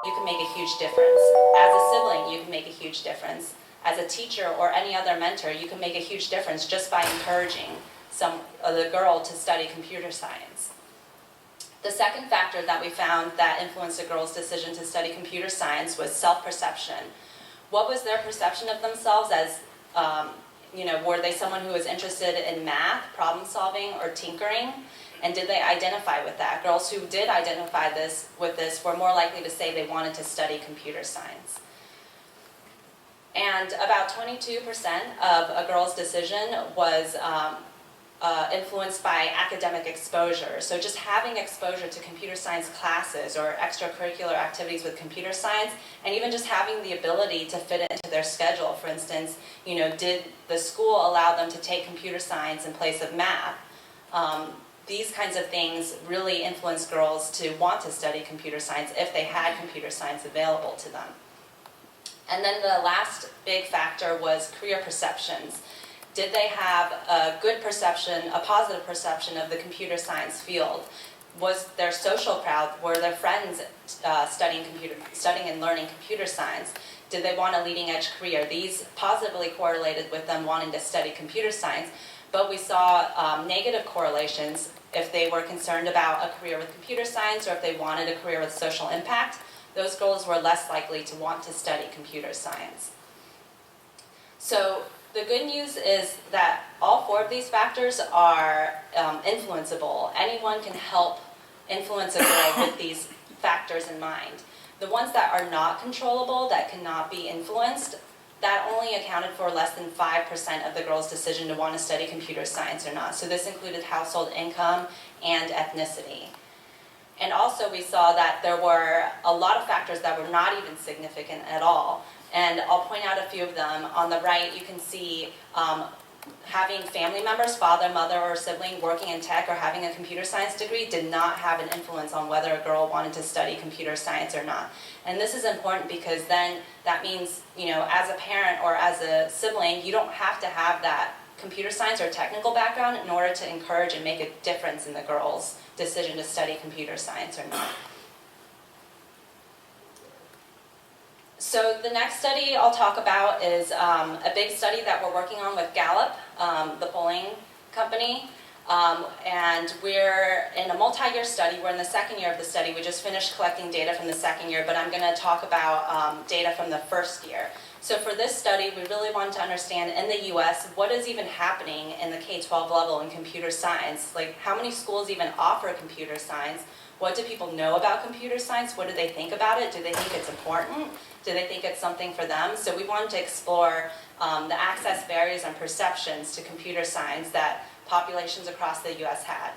you can make a huge difference. As a sibling, you can make a huge difference. As a teacher or any other mentor, you can make a huge difference just by encouraging the girl to study computer science. The second factor that we found that influenced a girl's decision to study computer science was self-perception. What was their perception of themselves as, were they someone who was interested in math, problem solving, or tinkering? And did they identify with that? Girls who did identify with this were more likely to say they wanted to study computer science. And about 22% of a girl's decision was influenced by academic exposure. So just having exposure to computer science classes or extracurricular activities with computer science, and even just having the ability to fit it into their schedule. For instance, did the school allow them to take computer science in place of math? These kinds of things really influence girls to want to study computer science if they had computer science available to them. And then the last big factor was career perceptions. Did they have a good perception, a positive perception of the computer science field? Was their social crowd, were their friends studying and learning computer science? Did they want a leading edge career? These positively correlated with them wanting to study computer science, but we saw negative correlations if they were concerned about a career with computer science or if they wanted a career with social impact. Those girls were less likely to want to study computer science. So the good news is that all four of these factors are influenceable. Anyone can help influence a girl with these factors in mind. The ones that are not controllable, that cannot be influenced, that only accounted for less than 5% of the girl's decision to want to study computer science or not. So this included household income and ethnicity. And also we saw that there were a lot of factors that were not even significant at all. And I'll point out a few of them. On the right, you can see having family members, father, mother, or sibling working in tech or having a computer science degree did not have an influence on whether a girl wanted to study computer science or not. And this is important because then that means, as a parent or as a sibling, you don't have to have that computer science or technical background in order to encourage and make a difference in the girl's decision to study computer science or not. So the next study I'll talk about is a big study that we're working on with Gallup, the polling company. And we're in a multi-year study. We're in the second year of the study. We just finished collecting data from the second year, but I'm going to talk about data from the first year. So for this study, we really wanted to understand in the U.S. what is even happening in the K-12 level in computer science. Like, how many schools even offer computer science? What do people know about computer science? What do they think about it? Do they think it's important? Do they think it's something for them? So we wanted to explore the access barriers and perceptions to computer science that populations across the U.S. had.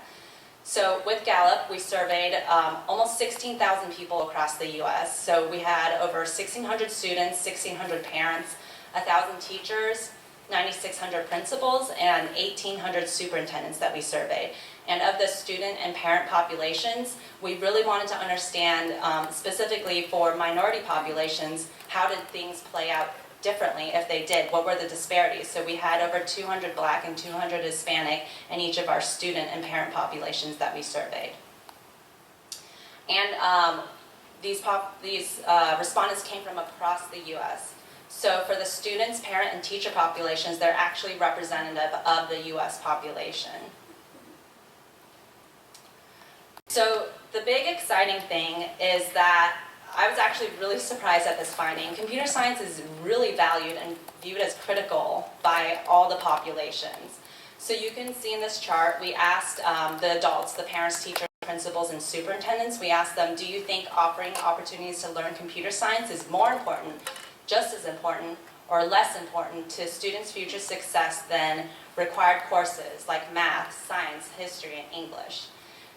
So with Gallup, we surveyed almost 16,000 people across the U.S. So we had over 1,600 students, 1,600 parents, 1,000 teachers, 9,600 principals, and 1,800 superintendents that we surveyed. And of the student and parent populations, we really wanted to understand, specifically for minority populations, how did things play out differently if they did? What were the disparities? So we had over 200 Black and 200 Hispanic in each of our student and parent populations that we surveyed. And these respondents came from across the U.S. So for the students, parent, and teacher populations, they're actually representative of the U.S. population. So the big exciting thing is that I was actually really surprised at this finding. Computer science is really valued and viewed as critical by all the populations. So you can see in this chart, we asked the adults, the parents, teachers, principals, and superintendents, we asked them, do you think offering opportunities to learn computer science is more important, just as important, or less important to students' future success than required courses like math, science, history, and English?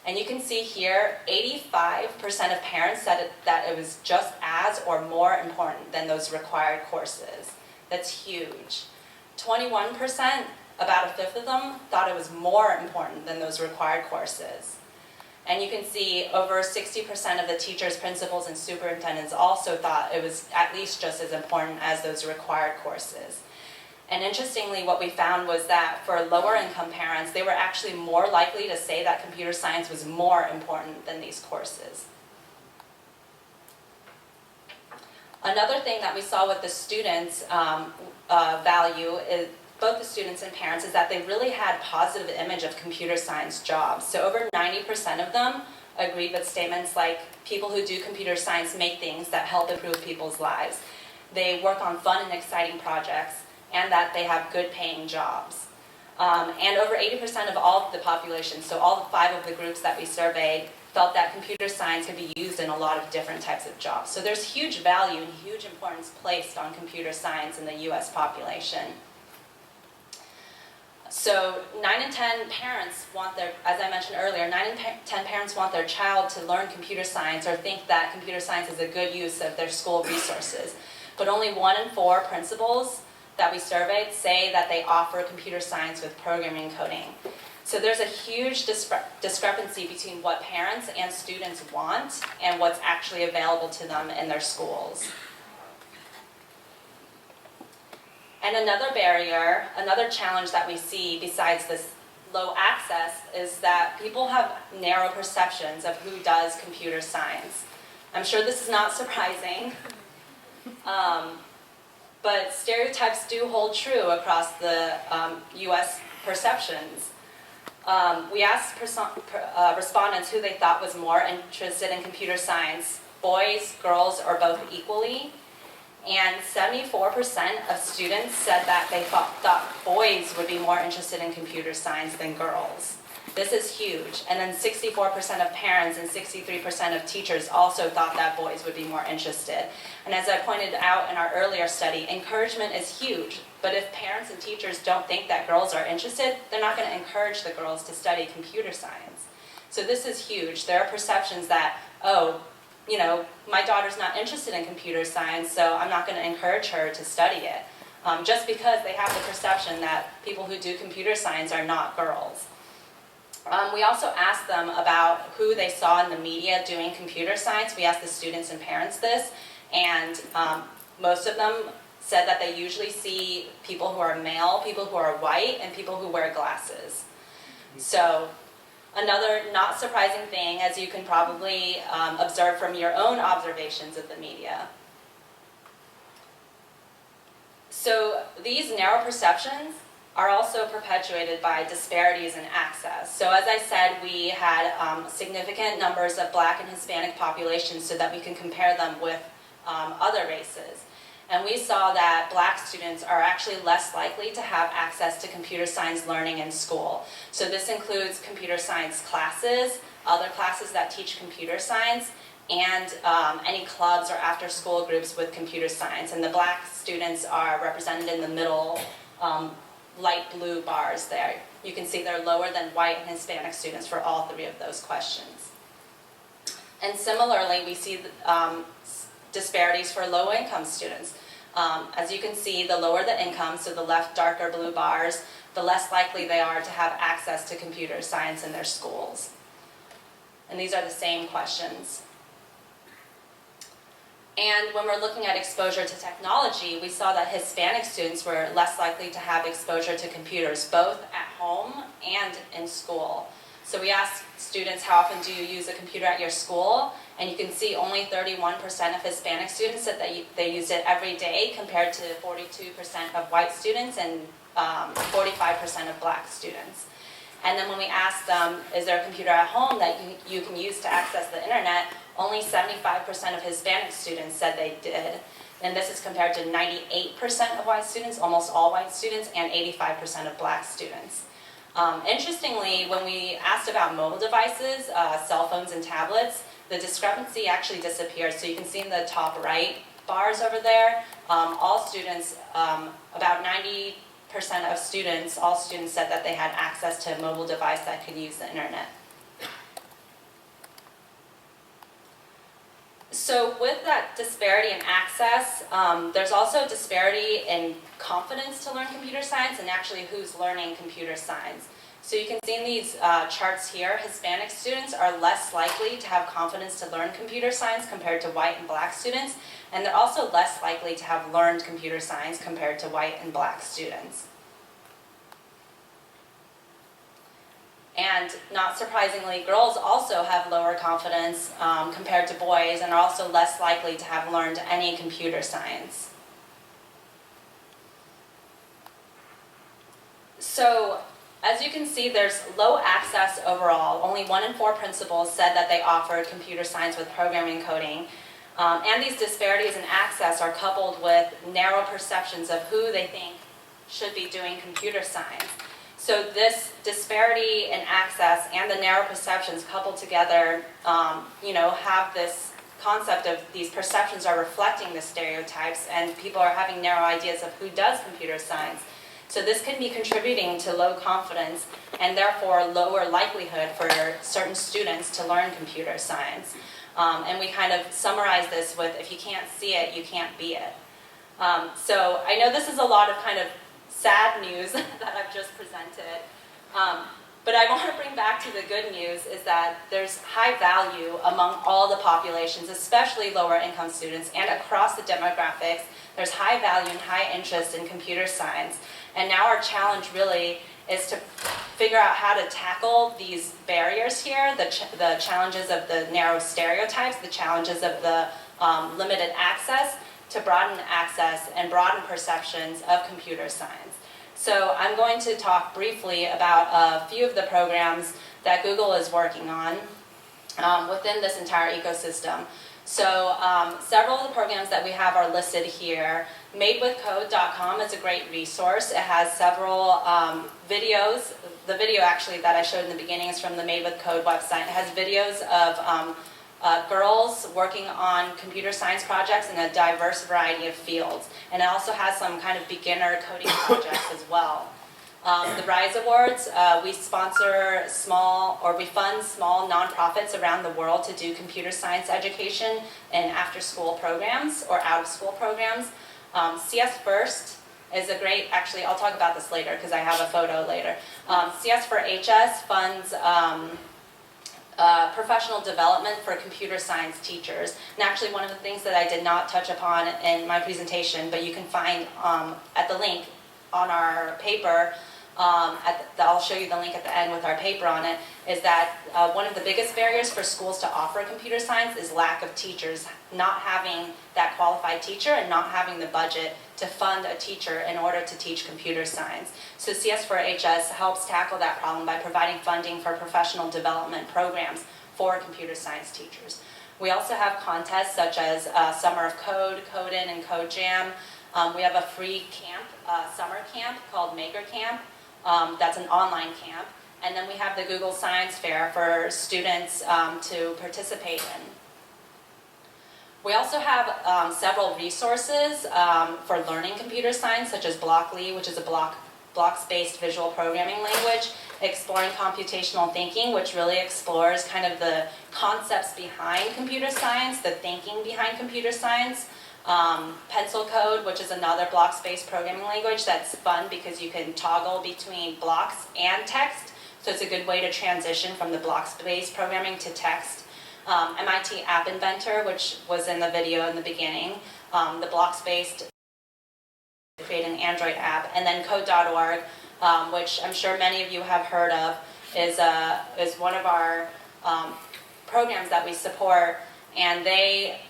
And you can see here, 85% of parents said that it was just as or more important than those required courses. That's huge. 21%, about a fifth of them, thought it was more important than those required courses. And you can see over 60% of the teachers, principals, and superintendents also thought it was at least just as important as those required courses. And interestingly, what we found was that for lower income parents, they were actually more likely to say that computer science was more important than these courses. Another thing that we saw with the students' value is both the students and parents is that they really had positive image of computer science jobs. So over 90% of them agreed with statements like people who do computer science make things that help improve people's lives. They work on fun and exciting projects, and that they have good paying jobs. And over 80% of all of the population, so all 5 of the groups that we surveyed, felt that computer science could be used in a lot of different types of jobs. So there's huge value and huge importance placed on computer science in the US population. So 9 in 10 parents want their, as I mentioned earlier, 9 in 10 parents want their child to learn computer science or think that computer science is a good use of their school resources. But only 1 in 4 principals that we surveyed say that they offer computer science with programming and coding. So there's a huge discrepancy between what parents and students want and what's actually available to them in their schools. And another barrier, another challenge that we see besides this low access is that people have narrow perceptions of who does computer science. I'm sure this is not surprising, but stereotypes do hold true across the US perceptions. We asked respondents who they thought was more interested in computer science, boys, girls, or both equally. And 74% of students said that they thought boys would be more interested in computer science than girls. This is huge. And then 64% of parents and 63% of teachers also thought that boys would be more interested. And as I pointed out in our earlier study, encouragement is huge. But if parents and teachers don't think that girls are interested, they're not going to encourage the girls to study computer science. So this is huge. There are perceptions that, oh, you know, my daughter's not interested in computer science, so I'm not going to encourage her to study it. Just because they have the perception that people who do computer science are not girls. We also asked them about who they saw in the media doing computer science. We asked the students and parents this, and most of them said that they usually see people who are male, people who are white, and people who wear glasses. So another not surprising thing, as you can probably observe from your own observations of the media. So these narrow perceptions are also perpetuated by disparities in access. So as I said, we had significant numbers of Black and Hispanic populations so that we can compare them with other races. And we saw that Black students are actually less likely to have access to computer science learning in school. So this includes computer science classes, other classes that teach computer science, and any clubs or after-school groups with computer science. And the Black students are represented in the middle light blue bars there. You can see they're lower than white and Hispanic students for all 3 of those questions. And similarly, we see disparities for low-income students. As you can see, the lower the income, so the left darker blue bars, the less likely they are to have access to computer science in their schools. And these are the same questions. And when we're looking at exposure to technology, we saw that Hispanic students were less likely to have exposure to computers, both at home and in school. So we asked students, how often do you use a computer at your school? And you can see only 31% of Hispanic students said that they use it every day, compared to 42% of white students and 45% of Black students. And then when we asked them, is there a computer at home that you can use to access the internet, only 75% of Hispanic students said they did. And this is compared to 98% of white students, almost all white students, and 85% of Black students. Interestingly, when we asked about mobile devices, cell phones and tablets, the discrepancy actually disappeared. So you can see in the top right bars over there, all students, about 90% of students, all students said that they had access to a mobile device that could use the internet. So with that disparity in access, there's also a disparity in confidence to learn computer science and actually who's learning computer science. So you can see in these charts here, Hispanic students are less likely to have confidence to learn computer science compared to white and Black students, and they're also less likely to have learned computer science compared to white and Black students. And not surprisingly, girls also have lower confidence compared to boys and are also less likely to have learned any computer science. So, as you can see, there's low access overall. Only 1 in 4 principals said that they offered computer science with programming and coding. And these disparities in access are coupled with narrow perceptions of who they think should be doing computer science. So this disparity in access and the narrow perceptions coupled together, have this concept of these perceptions are reflecting the stereotypes, and people are having narrow ideas of who does computer science. So this can be contributing to low confidence and therefore lower likelihood for certain students to learn computer science. And we kind of summarize this with, if you can't see it, you can't be it. So I know this is a lot of kind of sad news that I've just presented, but I want to bring back to the good news is that there's high value among all the populations, especially lower income students, and across the demographics. There's high value and high interest in computer science. And now our challenge really is to figure out how to tackle these barriers here, the challenges of the narrow stereotypes, the challenges of the limited access, to broaden access and broaden perceptions of computer science. So I'm going to talk briefly about a few of the programs that Google is working on within this entire ecosystem. So several of the programs that we have are listed here. MadeWithCode.com is a great resource. It has several videos. The video actually that I showed in the beginning is from the Made with Code website. It has videos of girls working on computer science projects in a diverse variety of fields. And it also has some kind of beginner coding projects as well. The RISE Awards, we sponsor we fund small nonprofits around the world to do computer science education and after-school programs or out-of-school programs. CS First is a great, actually I'll talk about this later because I have a photo later. CS for HS funds professional development for computer science teachers. And actually one of the things that I did not touch upon in my presentation, but you can find at the link on our paper, I'll show you the link at the end with our paper on it, is that one of the biggest barriers for schools to offer computer science is lack of teachers, not having that qualified teacher and not having the budget to fund a teacher in order to teach computer science. So CS4HS helps tackle that problem by providing funding for professional development programs for computer science teachers. We also have contests such as Summer of Code, Code-In, and Code Jam. We have a free camp, summer camp called Maker Camp. That's an online camp. And then we have the Google Science Fair for students to participate in. We also have several resources for learning computer science, such as Blockly, which is a blocks-based visual programming language, Exploring Computational Thinking, which really explores kind of the concepts behind computer science, the thinking behind computer science. Pencil Code, which is another blocks-based programming language that's fun because you can toggle between blocks and text, so it's a good way to transition from the blocks-based programming to text. MIT App Inventor, which was in the video in the beginning, the blocks-based to create an Android app, and then Code.org, which I'm sure many of you have heard of, is one of our programs that we support, and they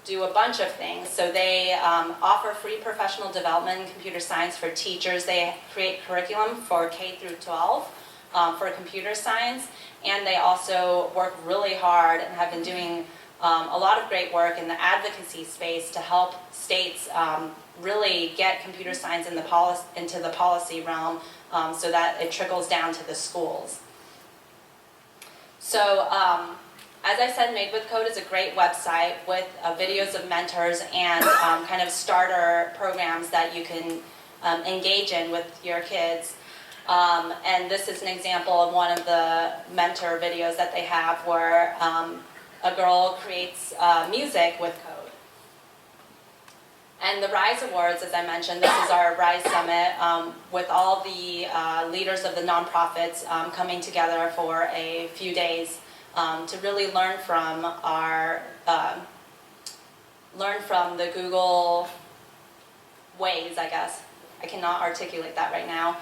do a bunch of things. So they offer free professional development in computer science for teachers. They create curriculum for K through 12 for computer science, and they also work really hard and have been doing a lot of great work in the advocacy space to help states really get computer science into the policy realm so that it trickles down to the schools. So as I said, Made with Code is a great website with videos of mentors and kind of starter programs that you can engage in with your kids. And this is an example of one of the mentor videos that they have where a girl creates music with code. And the RISE Awards, as I mentioned, this is our RISE Summit with all the leaders of the nonprofits coming together for a few days to really learn from the Google ways, I guess. I cannot articulate that right now.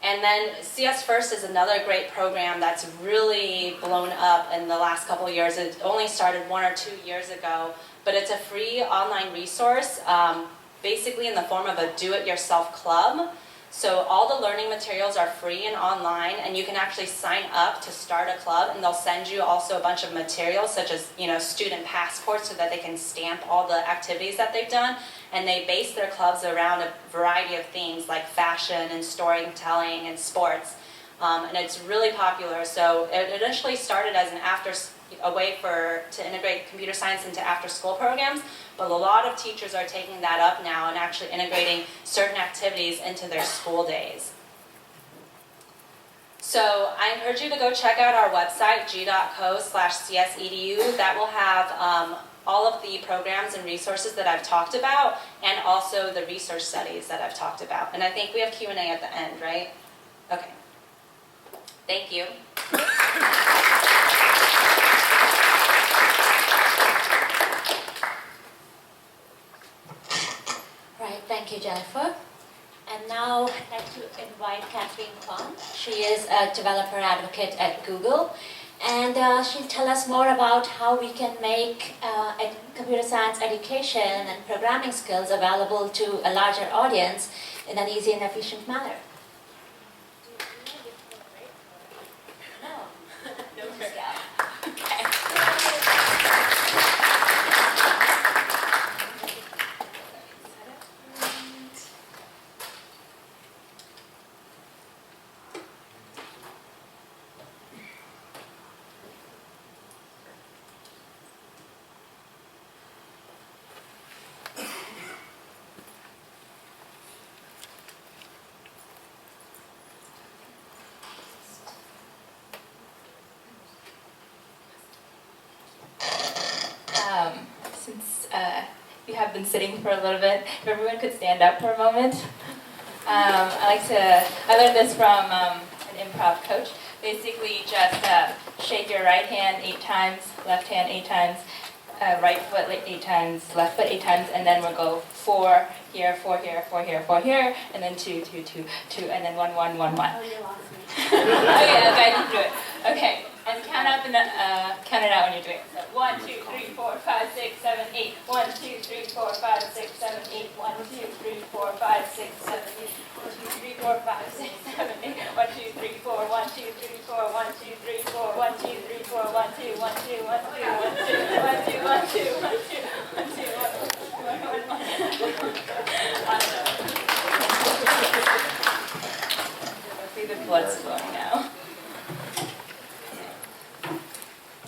And then CS First is another great program that's really blown up in the last couple of years. It only started 1 or 2 years ago, but it's a free online resource, basically in the form of a do-it-yourself club. So all the learning materials are free and online, and you can actually sign up to start a club, and they'll send you also a bunch of materials such as, student passports so that they can stamp all the activities that they've done. And they base their clubs around a variety of themes like fashion and storytelling and sports. And it's really popular. So it initially started as a way to integrate computer science into after-school programs, but a lot of teachers are taking that up now and actually integrating certain activities into their school days. So I encourage you to go check out our website, g.co/csedu. That will have all of the programs and resources that I've talked about, and also the research studies that I've talked about. And I think we have Q&A at the end, right? Okay. Thank you. Right, thank you, Jennifer. And now I'd like to invite Katherine Kuan. She is a developer advocate at Google, and she'll tell us more about how we can make computer science education and programming skills available to a larger audience in an easy and efficient manner. No. Since you have been sitting for a little bit, if everyone could stand up for a moment. I learned this from an improv coach. Basically just shake your right hand 8 times, left hand 8 times, right foot 8 times, left foot 8 times, and then we'll go 4 here, 4 here, 4 here, 4 here, and then 2, 2, 2, 2, and then 1, 1, 1, 1. Oh, you lost me. Okay, I can do it. Okay, and count it out when you're doing it. So 1, 2, 3, 4, 5, 6, 7, 8. 1, 2, 3, 4, 5, 6, 7, 8. 1, 2, 3, 4, 5, 6, 7, 8. 1, 2, 3, 4, 5, 6, 7, 8. 1, 2, 3, 4, 1, 2, 3, 4, 1, 2, 3, 4, 1, 2, 3, 4, 1, 2, 1, 2, 1, 2, 1, 2, 1, 2, 1, 2, 1, 2, 1, 2, 1, 2, 1, 2. See the blood's flowing now.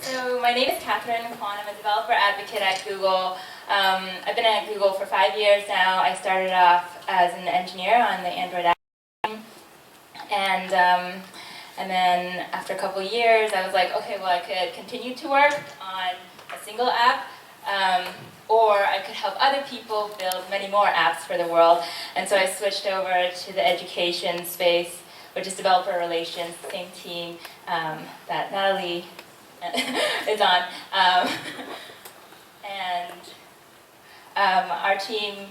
So my name is Katherine Kuan. I'm a developer advocate at Google. I've been at Google for 5 years now. I started off as an engineer on the Android app team, and then after a couple of years, I was like, okay, well, I could continue to work on a single app, or I could help other people build many more apps for the world. And so I switched over to the education space, which is developer relations, same team that Natalie is on. Our team,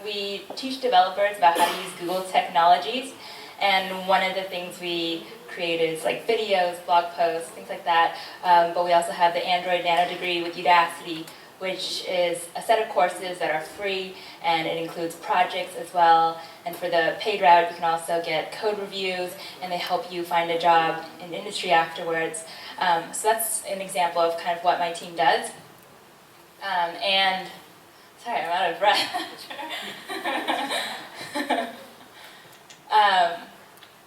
we teach developers about how to use Google technologies, and one of the things we create is like videos, blog posts, things like that, but we also have the Android Nano degree with Udacity, which is a set of courses that are free, and it includes projects as well. And for the paid route, you can also get code reviews, and they help you find a job in industry afterwards. So that's an example of kind of what my team does. And sorry, I'm out of breath.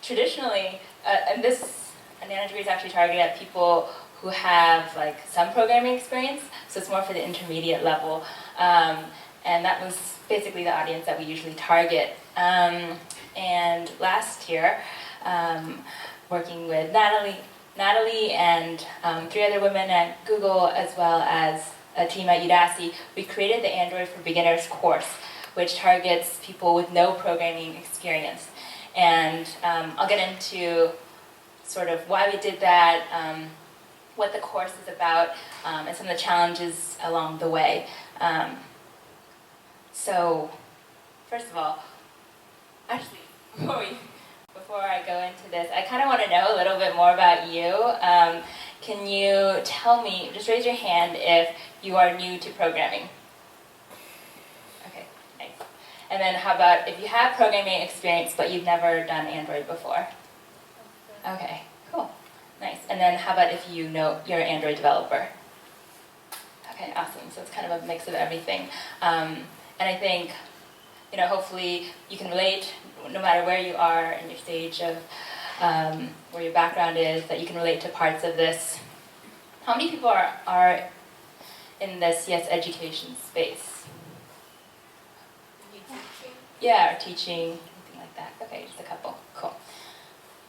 Traditionally, and this nano degree is actually targeted at people who have like some programming experience, so it's more for the intermediate level. And that was basically the audience that we usually target. And last year, working with Natalie and 3 other women at Google, as well as a team at Udacity, we created the Android for Beginners course, which targets people with no programming experience. And I'll get into sort of why we did that, what the course is about, and some of the challenges along the way. So, first of all, actually, before before I go into this, I kind of want to know a little bit more about you. Can you tell me, just raise your hand if you are new to programming? Okay, nice. And then how about if you have programming experience but you've never done Android before? Okay, cool, nice. And then how about if you know you're an Android developer? Okay, awesome. So it's kind of a mix of everything. And I think, you know, hopefully you can relate, no matter where you are in your stage of where your background is, that you can relate to parts of this. How many people are in this education space? Yeah, or teaching, anything like that. Okay, just a couple. Cool.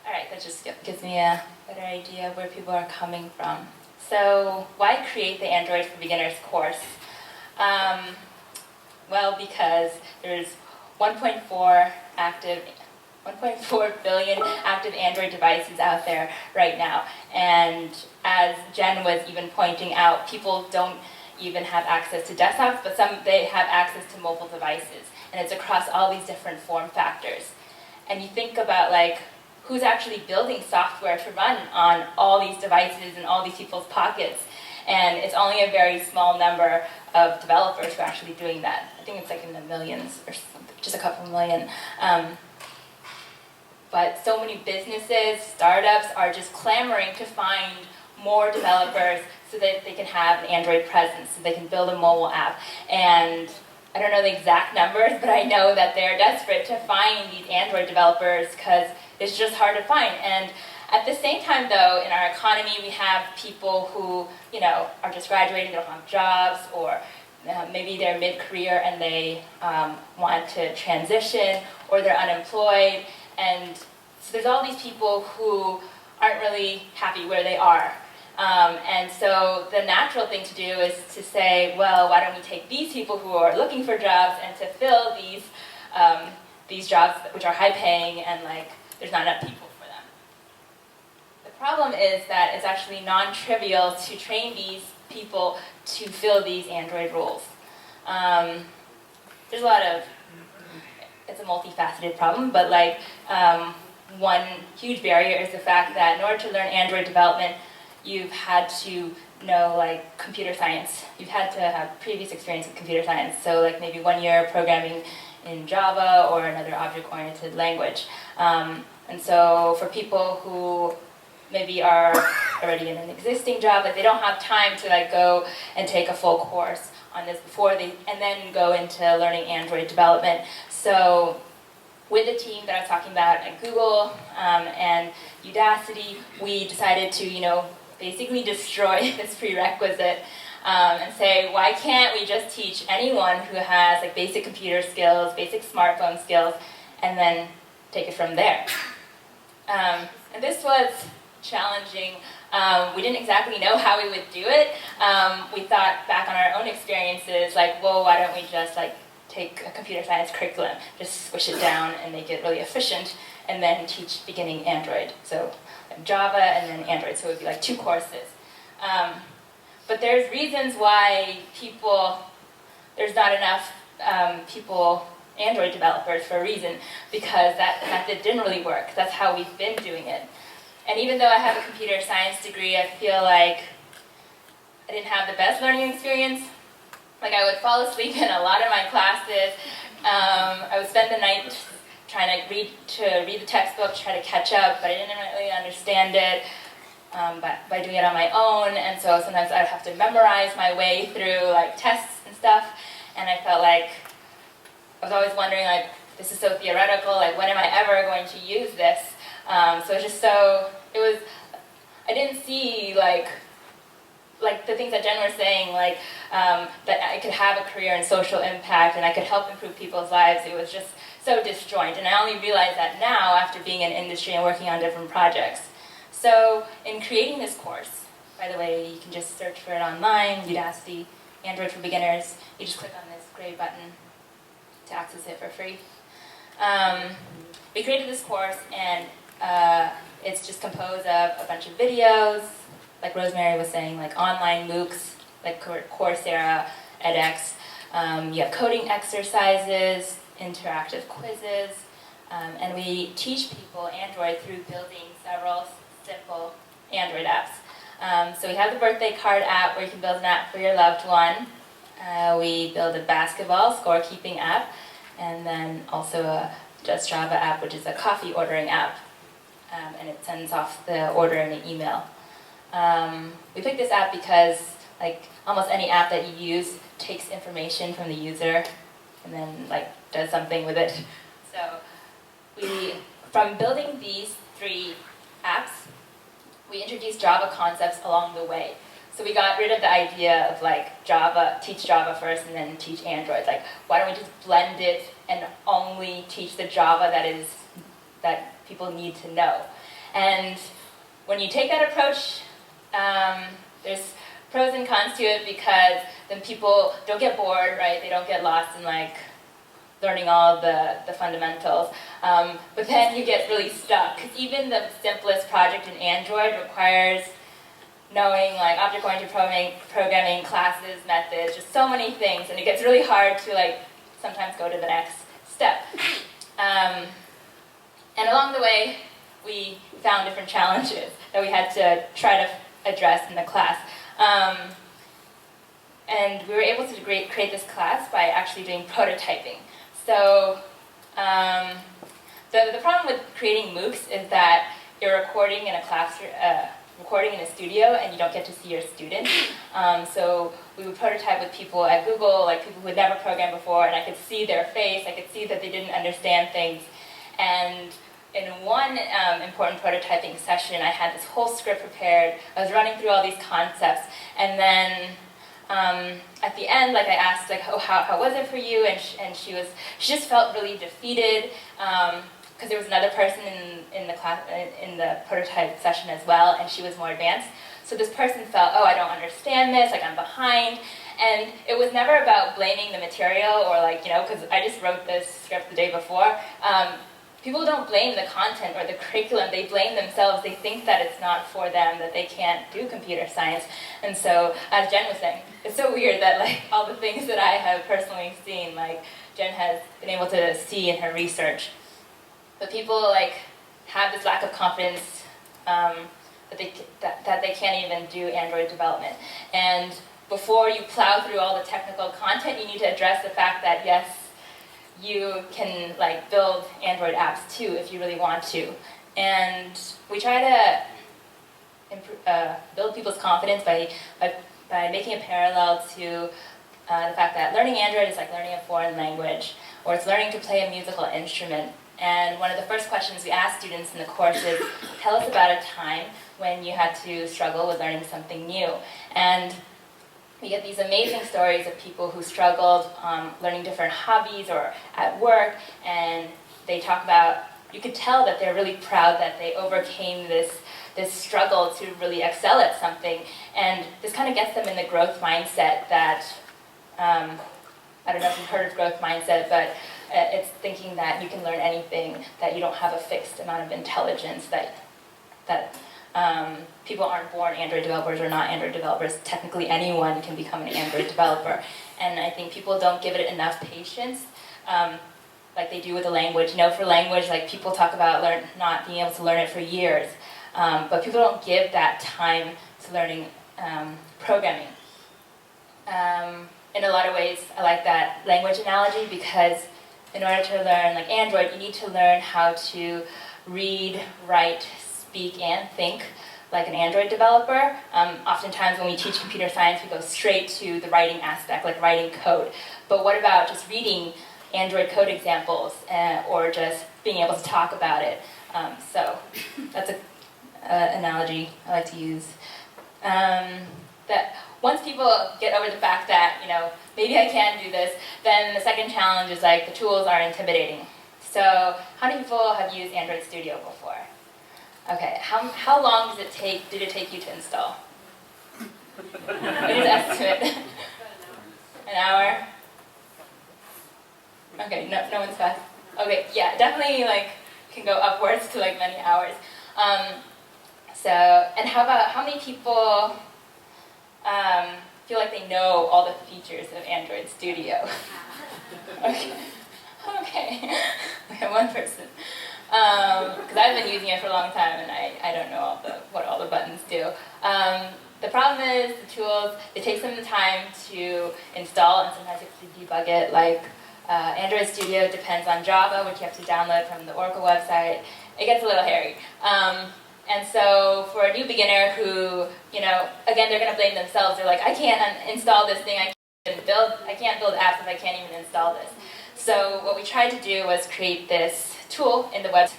All right, that just gives me a better idea of where people are coming from. So why create the Android for Beginners course? Well, because there's 1.4 billion active Android devices out there right now. And as Jen was even pointing out, people don't even have access to desktops, but they have access to mobile devices. And it's across all these different form factors. And you think about like, who's actually building software to run on all these devices and all these people's pockets. And it's only a very small number of developers who are actually doing that. I think it's like in the millions or something, just a couple million. But so many businesses, startups are just clamoring to find more developers so that they can have an Android presence, so they can build a mobile app. And I don't know the exact numbers, but I know that they're desperate to find these Android developers because it's just hard to find. And at the same time, though, in our economy, we have people who, you know, are just graduating, they don't have jobs, or maybe they're mid-career and they want to transition, or they're unemployed. And so there's all these people who aren't really happy where they are. And so the natural thing to do is to say, well, why don't we take these people who are looking for jobs and to fill these jobs which are high-paying and like there's not enough people for them. The problem is that it's actually non-trivial to train these people to fill these Android roles. There's a lot of, it's a multifaceted problem, but like one huge barrier is the fact that in order to learn Android development, you've had to know like computer science. You've had to have previous experience with computer science. So like maybe 1 year programming in Java or another object-oriented language. And so for people who maybe are already in an existing job, but they don't have time to like go and take a full course on this and then go into learning Android development. So with the team that I was talking about at Google and Udacity, we decided to, you know, basically destroy this prerequisite and say, why can't we just teach anyone who has like basic computer skills, basic smartphone skills, and then take it from there. And this was challenging. We didn't exactly know how we would do it. We thought back on our own experiences, like, well, why don't we just like take a computer science curriculum, just squish it down and make it really efficient, and then teach beginning Android. So Java and then Android, so it would be like 2 courses. But there's reasons why there's not enough Android developers for a reason, because that method didn't really work. That's how we've been doing it. And even though I have a computer science degree, I feel like I didn't have the best learning experience. Like I would fall asleep in a lot of my classes. I would spend the night trying to read the textbook, try to catch up, but I didn't really understand it by doing it on my own. And so sometimes I'd have to memorize my way through like tests and stuff. And I felt like I was always wondering, like, this is so theoretical, like when am I ever going to use this? So it's just so, I didn't see like the things that Jen was saying, like that I could have a career in social impact and I could help improve people's lives. It was just so disjoint, and I only realized that now after being in industry and working on different projects. So in creating this course, by the way, you can just search for it online, Udacity, Android for Beginners. You just click on this gray button to access it for free. We created this course, and it's just composed of a bunch of videos, like Rosemary was saying, like online MOOCs, like Coursera, edX. You have coding exercises, interactive quizzes, And we teach people Android through building several simple Android apps. So we have the birthday card app where you can build an app for your loved one. We build a basketball scorekeeping app, and then also a Just Java app, which is a coffee ordering app. And it sends off the order in an email. We picked this app because almost any app that you use takes information from the user and then does something with it. So from building these 3 apps, we introduced Java concepts along the way. So we got rid of the idea of Java, teach Java first and then teach Android. Why don't we just blend it and only teach the Java that people need to know? And when you take that approach, there's pros and cons to it, because then people don't get bored, right? They don't get lost in learning all the fundamentals. But then you get really stuck, because even the simplest project in Android requires knowing object-oriented programming, classes, methods, just so many things, and it gets really hard to sometimes go to the next step. And along the way, we found different challenges that we had to try to address in the class. And we were able to create this class by actually doing prototyping. So the problem with creating MOOCs is that you're recording in a classroom, recording in a studio, and you don't get to see your students. So we would prototype with people at Google, people who had never programmed before, and I could see their face, I could see that they didn't understand things. And in one important prototyping session, I had this whole script prepared. I was running through all these concepts, and then at the end, I asked, oh, how was it for you? And she just felt really defeated, because there was another person in the class in the prototype session as well, and she was more advanced. So this person felt, oh, I don't understand this, I'm behind. And it was never about blaming the material or because I just wrote this script the day before. People don't blame the content or the curriculum, they blame themselves. They think that it's not for them, that they can't do computer science. And so, as Jen was saying, it's so weird that all the things that I have personally seen, Jen has been able to see in her research. But people have this lack of confidence that they can't even do Android development. And before you plow through all the technical content, you need to address the fact that yes, you can build Android apps too if you really want to. And we try to build people's confidence by making a parallel to the fact that learning Android is like learning a foreign language, or it's learning to play a musical instrument. And one of the first questions we ask students in the course is, tell us about a time when you had to struggle with learning something new. And we get these amazing stories of people who struggled learning different hobbies or at work, and they talk about, you could tell that they're really proud that they overcame this struggle to really excel at something. And this kind of gets them in the growth mindset that, I don't know if you've heard of growth mindset, but it's thinking that you can learn anything, that you don't have a fixed amount of intelligence, that people aren't born Android developers or not Android developers. Technically anyone can become an Android developer. And I think people don't give it enough patience, like they do with the language. You know, for language, people talk about not being able to learn it for years, but people don't give that time to learning programming. In a lot of ways, I like that language analogy, because in order to learn Android, you need to learn how to read, write, speak, and think like an Android developer. Oftentimes when we teach computer science, we go straight to the writing aspect, like writing code. But what about just reading Android code examples, or just being able to talk about it? So that's an analogy I like to use. That once people get over the fact that, maybe I can do this, then the second challenge is the tools are intimidating. So how many people have used Android Studio before? Okay, how long did it take you to install? What is the estimate? An hour? Okay, no one's fast. Okay, yeah, definitely can go upwards to many hours. And how many people feel like they know all the features of Android Studio? Okay. Okay, we have one person. Because I've been using it for a long time and I don't know what all the buttons do. The problem is the tools, it takes some time to install and sometimes you have to debug it. Like Android Studio depends on Java, which you have to download from the Oracle website. It gets a little hairy. And so for a new beginner who, again, they're going to blame themselves. They're like, I can't install this thing. I can't build apps if I can't even install this. So what we tried to do was create this tool in the web.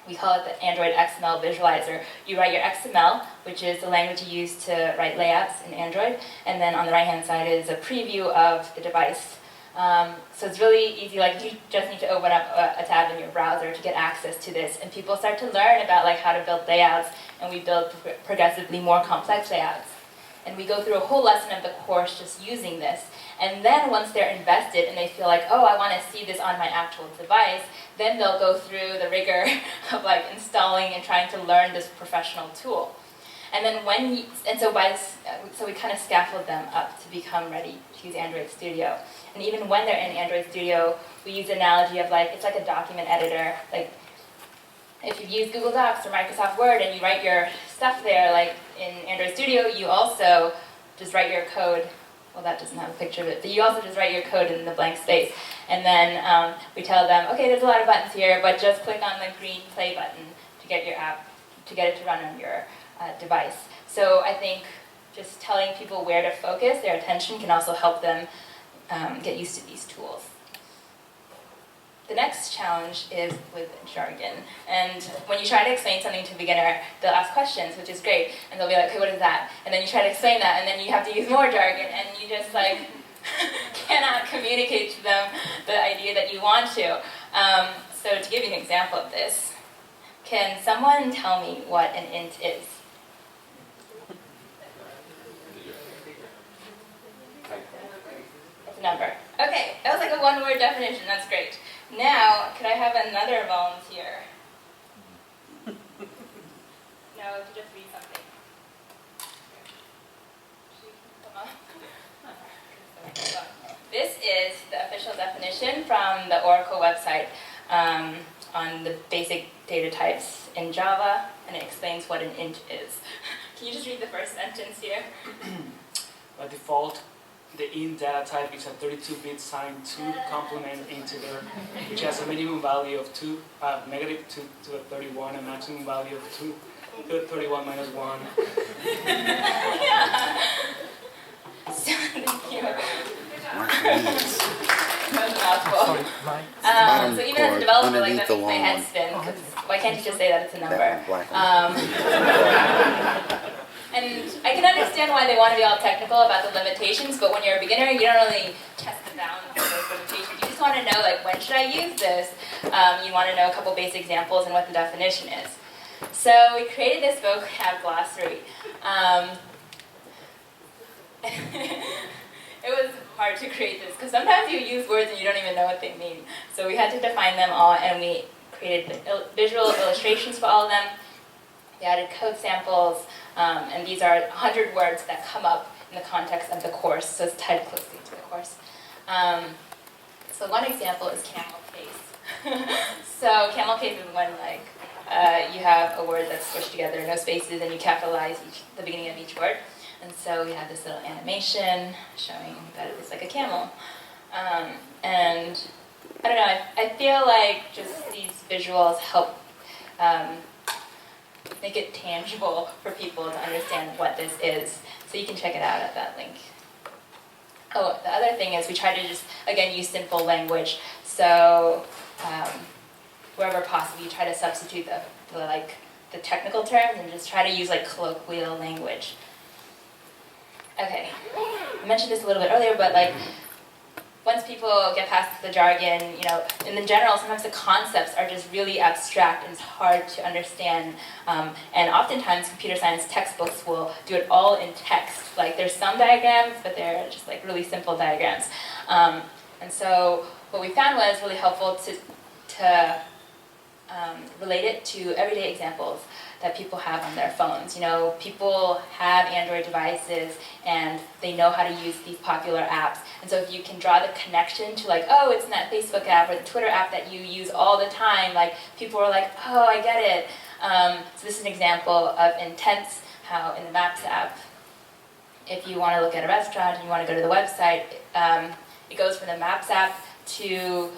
We call it the Android XML Visualizer. You write your XML, which is the language you use to write layouts in Android, and then on the right-hand side is a preview of the device. So it's really easy, like you just need to open up a tab in your browser to get access to this, and people start to learn about like how to build layouts, and we build progressively more complex layouts. And we go through a whole lesson of the course just using this. And then once they're invested and they feel like, oh, I want to see this on my actual device, then they'll go through the rigor of like installing and trying to learn this professional tool. And then so we kind of scaffold them up to become ready to use Android Studio. And even when they're in Android Studio, we use the analogy of like, it's like a document editor. Like if you use Google Docs or Microsoft Word and you write your stuff there, like in Android Studio, you also just write your code. Well, that doesn't have a picture of it, but you also just write your code in the blank space. And then we tell them, okay, there's a lot of buttons here, but just click on the green play button to get your app, to get it to run on your device. So I think just telling people where to focus their attention can also help them get used to these tools. The next challenge is with jargon. And when you try to explain something to a beginner, they'll ask questions, which is great. And they'll be like, okay, what is that? And then you try to explain that, and then you have to use more jargon, and you just like cannot communicate to them the idea that you want to. So to give you an example of this, can someone tell me what an int is? It's a number. Okay, that was like a one-word definition. That's great. Now, could I have another volunteer? No, to just read something. Come on. This is the official definition from the Oracle website on the basic data types in Java, and it explains what an int is. Can you just read the first sentence here? By default, the int data type is a 32-bit signed 2 complement integer, which has a minimum value of negative 2 to the 31, and maximum value of 2 to the 31 minus 1. Yeah. So, thank you. That was a mouthful. So even as a developer, like that makes my head spin, because why can't you just say that it's a number? And I can understand why they want to be all technical about the limitations, but when you're a beginner, you don't really test the bounds of those limitations. You just want to know, like, when should I use this? You want to know a couple basic examples and what the definition is. So we created this vocab glossary. It was hard to create this, because sometimes you use words and you don't even know what they mean. So we had to define them all, and we created visual illustrations for all of them. We added code samples, and these are 100 words that come up in the context of the course, so it's tied closely to the course. So one example is camel case. So camel case is when you have a word that's squished together, no spaces, and you capitalize the beginning of each word. And so we have this little animation showing that it's like a camel. And I don't know, I feel like just these visuals help make it tangible for people to understand what this is. So you can check it out at that link. Oh, the other thing is we try to just, again, use simple language. So wherever possible, you try to substitute the technical terms and just try to use like colloquial language. Okay, I mentioned this a little bit earlier, but like once people get past the jargon, in the general, sometimes the concepts are just really abstract and it's hard to understand. And oftentimes, computer science textbooks will do it all in text. Like there's some diagrams, but they're just like really simple diagrams. And so what we found was really helpful to relate it to everyday examples that people have on their phones. You know, people have Android devices and they know how to use these popular apps. And so if you can draw the connection to like, oh, it's in that Facebook app or the Twitter app that you use all the time, like people are like, oh, I get it. So this is an example of intents, how in the Maps app, if you want to look at a restaurant and you want to go to the website, it goes from the Maps app to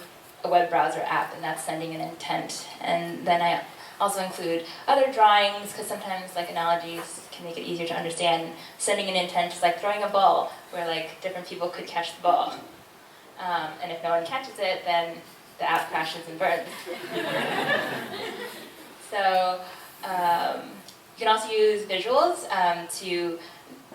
a web browser app, and that's sending an intent. And then I also include other drawings, because sometimes like analogies can make it easier to understand. Sending an intent is like throwing a ball, where like different people could catch the ball. And if no one catches it, then the app crashes and burns. So you can also use visuals to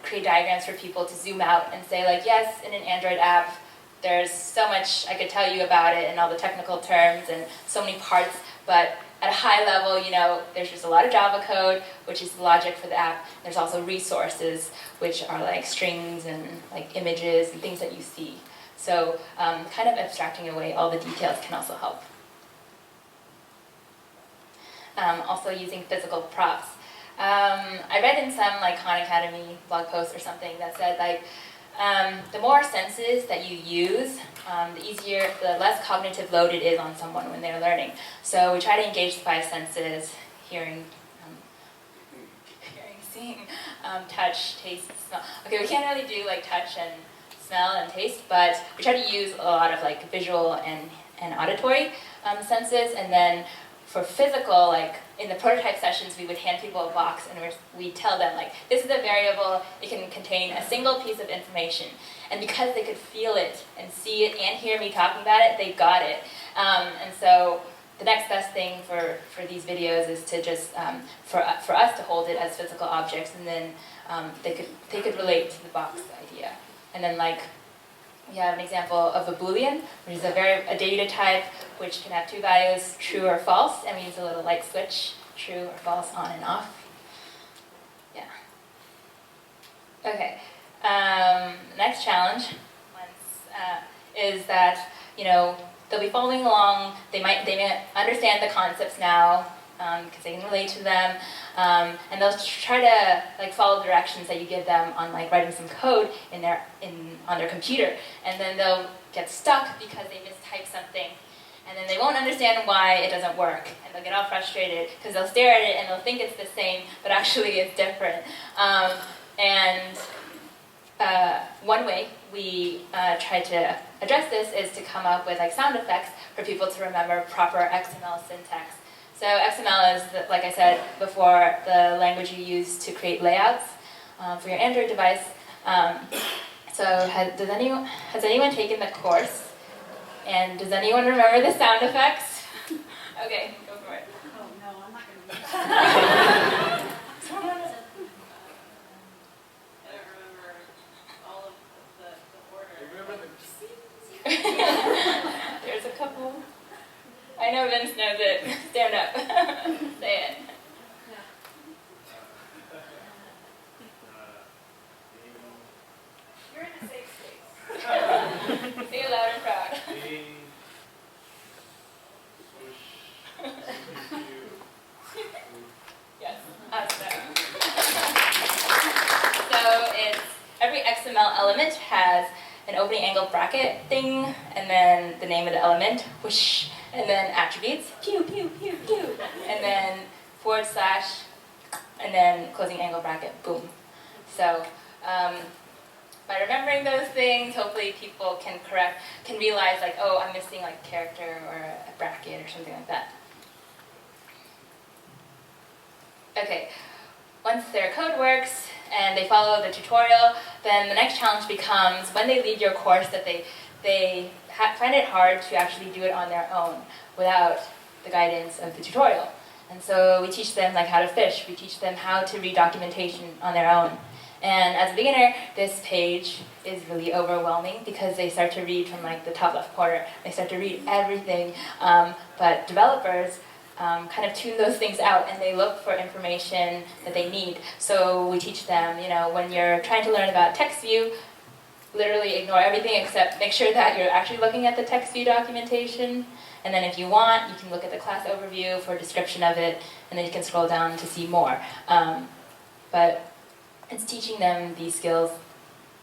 create diagrams for people to zoom out and say like, yes, in an Android app, there's so much I could tell you about it and all the technical terms and so many parts, but at a high level, you know, there's just a lot of Java code, which is the logic for the app. There's also resources, which are like strings and like images and things that you see. So kind of abstracting away all the details can also help. Also using physical props. I read in some like Khan Academy blog post or something that said like, the more senses that you use, the less cognitive load it is on someone when they're learning. So we try to engage the 5 senses: hearing, seeing, touch, taste, smell. Okay, we can't really do like touch and smell and taste, but we try to use a lot of like visual and auditory senses. And then for physical, like in the prototype sessions, we would hand people a box and we tell them like, this is a variable, it can contain a single piece of information. And because they could feel it and see it and hear me talking about it, they got it. And so the next best thing for these videos is to just, for us to hold it as physical objects, and then they could relate to the box idea. And then like, we have an example of a Boolean, which is a data type which can have 2 values, true or false, and we use a little light switch, true or false, on and off. Yeah. Okay. Next challenge is that, you know, they'll be following along. They may understand the concepts now because they can relate to them, and they'll try to like follow directions that you give them on like writing some code on their computer, and then they'll get stuck because they mistype something, and then they won't understand why it doesn't work, and they'll get all frustrated because they'll stare at it and they'll think it's the same, but actually it's different. One way we try to address this is to come up with like sound effects for people to remember proper XML syntax. So XML is, like I said before, the language you use to create layouts for your Android device. So has anyone taken the course? And does anyone remember the sound effects? Okay, go for it. Oh no, I'm not going to remember. I don't remember all of the order. There's a couple. I know Vince knows it. Stand up. Say it. You're in a safe space. Say it loud and proud. Yes. So it's every XML element has an opening angle bracket thing, and then the name of the element, whoosh, and then attributes, pew, pew, pew, pew, and then /, and then closing angle bracket, boom. So by remembering those things, hopefully people can realize like, oh, I'm missing like a character or a bracket or something like that. Okay, once their code works and they follow the tutorial, then the next challenge becomes when they leave your course that they find it hard to actually do it on their own without the guidance of the tutorial. And so we teach them like how to fish, we teach them how to read documentation on their own. And as a beginner, this page is really overwhelming because they start to read from like the top left corner. They start to read everything, but developers kind of tune those things out and they look for information that they need. So we teach them, you know, when you're trying to learn about text view, literally ignore everything except make sure that you're actually looking at the text view documentation. And then if you want, you can look at the class overview for a description of it, and then you can scroll down to see more. But it's teaching them these skills,